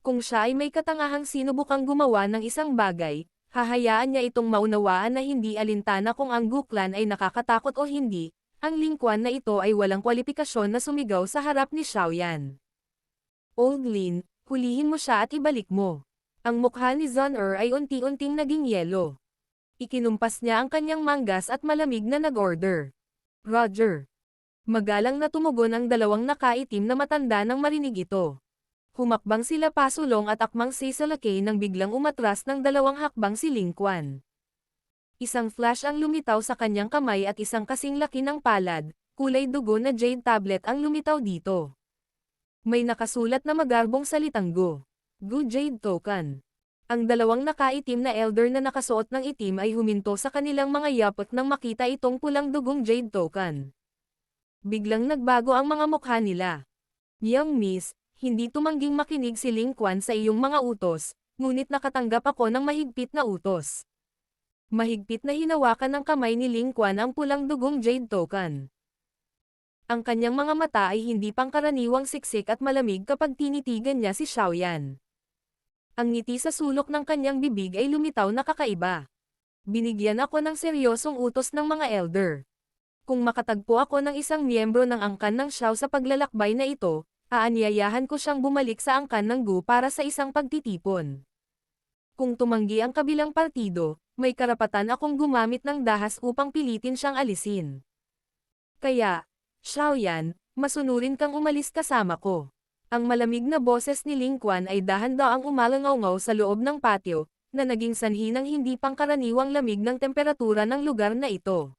Speaker 1: Kung siya ay may katangahang sinubukang gumawa ng isang bagay, hahayaan niya itong maunawaan na hindi alintana kung ang Guklan ay nakakatakot o hindi, ang Ling Quan na ito ay walang kwalifikasyon na sumigaw sa harap ni Xiaoyan. Old Lin, hulihin mo siya at ibalik mo. Ang mukha ni Zon-er ay unti-unting naging yelo. Ikinumpas niya ang kanyang manggas at malamig na nag-order. Roger. Magalang na tumugon ang dalawang nakaitim na matanda nang marinig ito. Humakbang sila pasulong at akmang sisalakay nang biglang umatras ng dalawang hakbang si Ling Quan. Isang flash ang lumitaw sa kanyang kamay at isang kasing laki ng palad, kulay dugo na jade tablet ang lumitaw dito. May nakasulat na magarbong salitang Go. Go Jade Token. Ang dalawang nakaitim na elder na nakasuot ng itim ay huminto sa kanilang mga yapot nang makita itong pulang dugong Jade Token. Biglang nagbago ang mga mukha nila. Young Miss, hindi tumangging makinig si Ling Quan sa iyong mga utos, ngunit nakatanggap ako ng mahigpit na utos. Mahigpit na hinawakan ng kamay ni Ling Quan ang pulang dugong Jade Token. Ang kanyang mga mata ay hindi pangkaraniwang siksik at malamig kapag tinitigan niya si Xiaoyan. Ang ngiti sa sulok ng kanyang bibig ay lumitaw na kakaiba. Binigyan ako ng seryosong utos ng mga elder. Kung makatagpo ako ng isang miyembro ng angkan ng Xiao sa paglalakbay na ito, aanyayahan ko siyang bumalik sa angkan ng Gu para sa isang pagtitipon. Kung tumanggi ang kabilang partido, may karapatan akong gumamit ng dahas upang pilitin siyang alisin. Kaya, Xiaoyan, masunurin kang umalis kasama ko. Ang malamig na boses ni Ling Quan ay dahan-daang umalangaw-ngaw sa loob ng patio, na naging sanhi ng hindi pangkaraniwang lamig ng temperatura ng lugar na ito.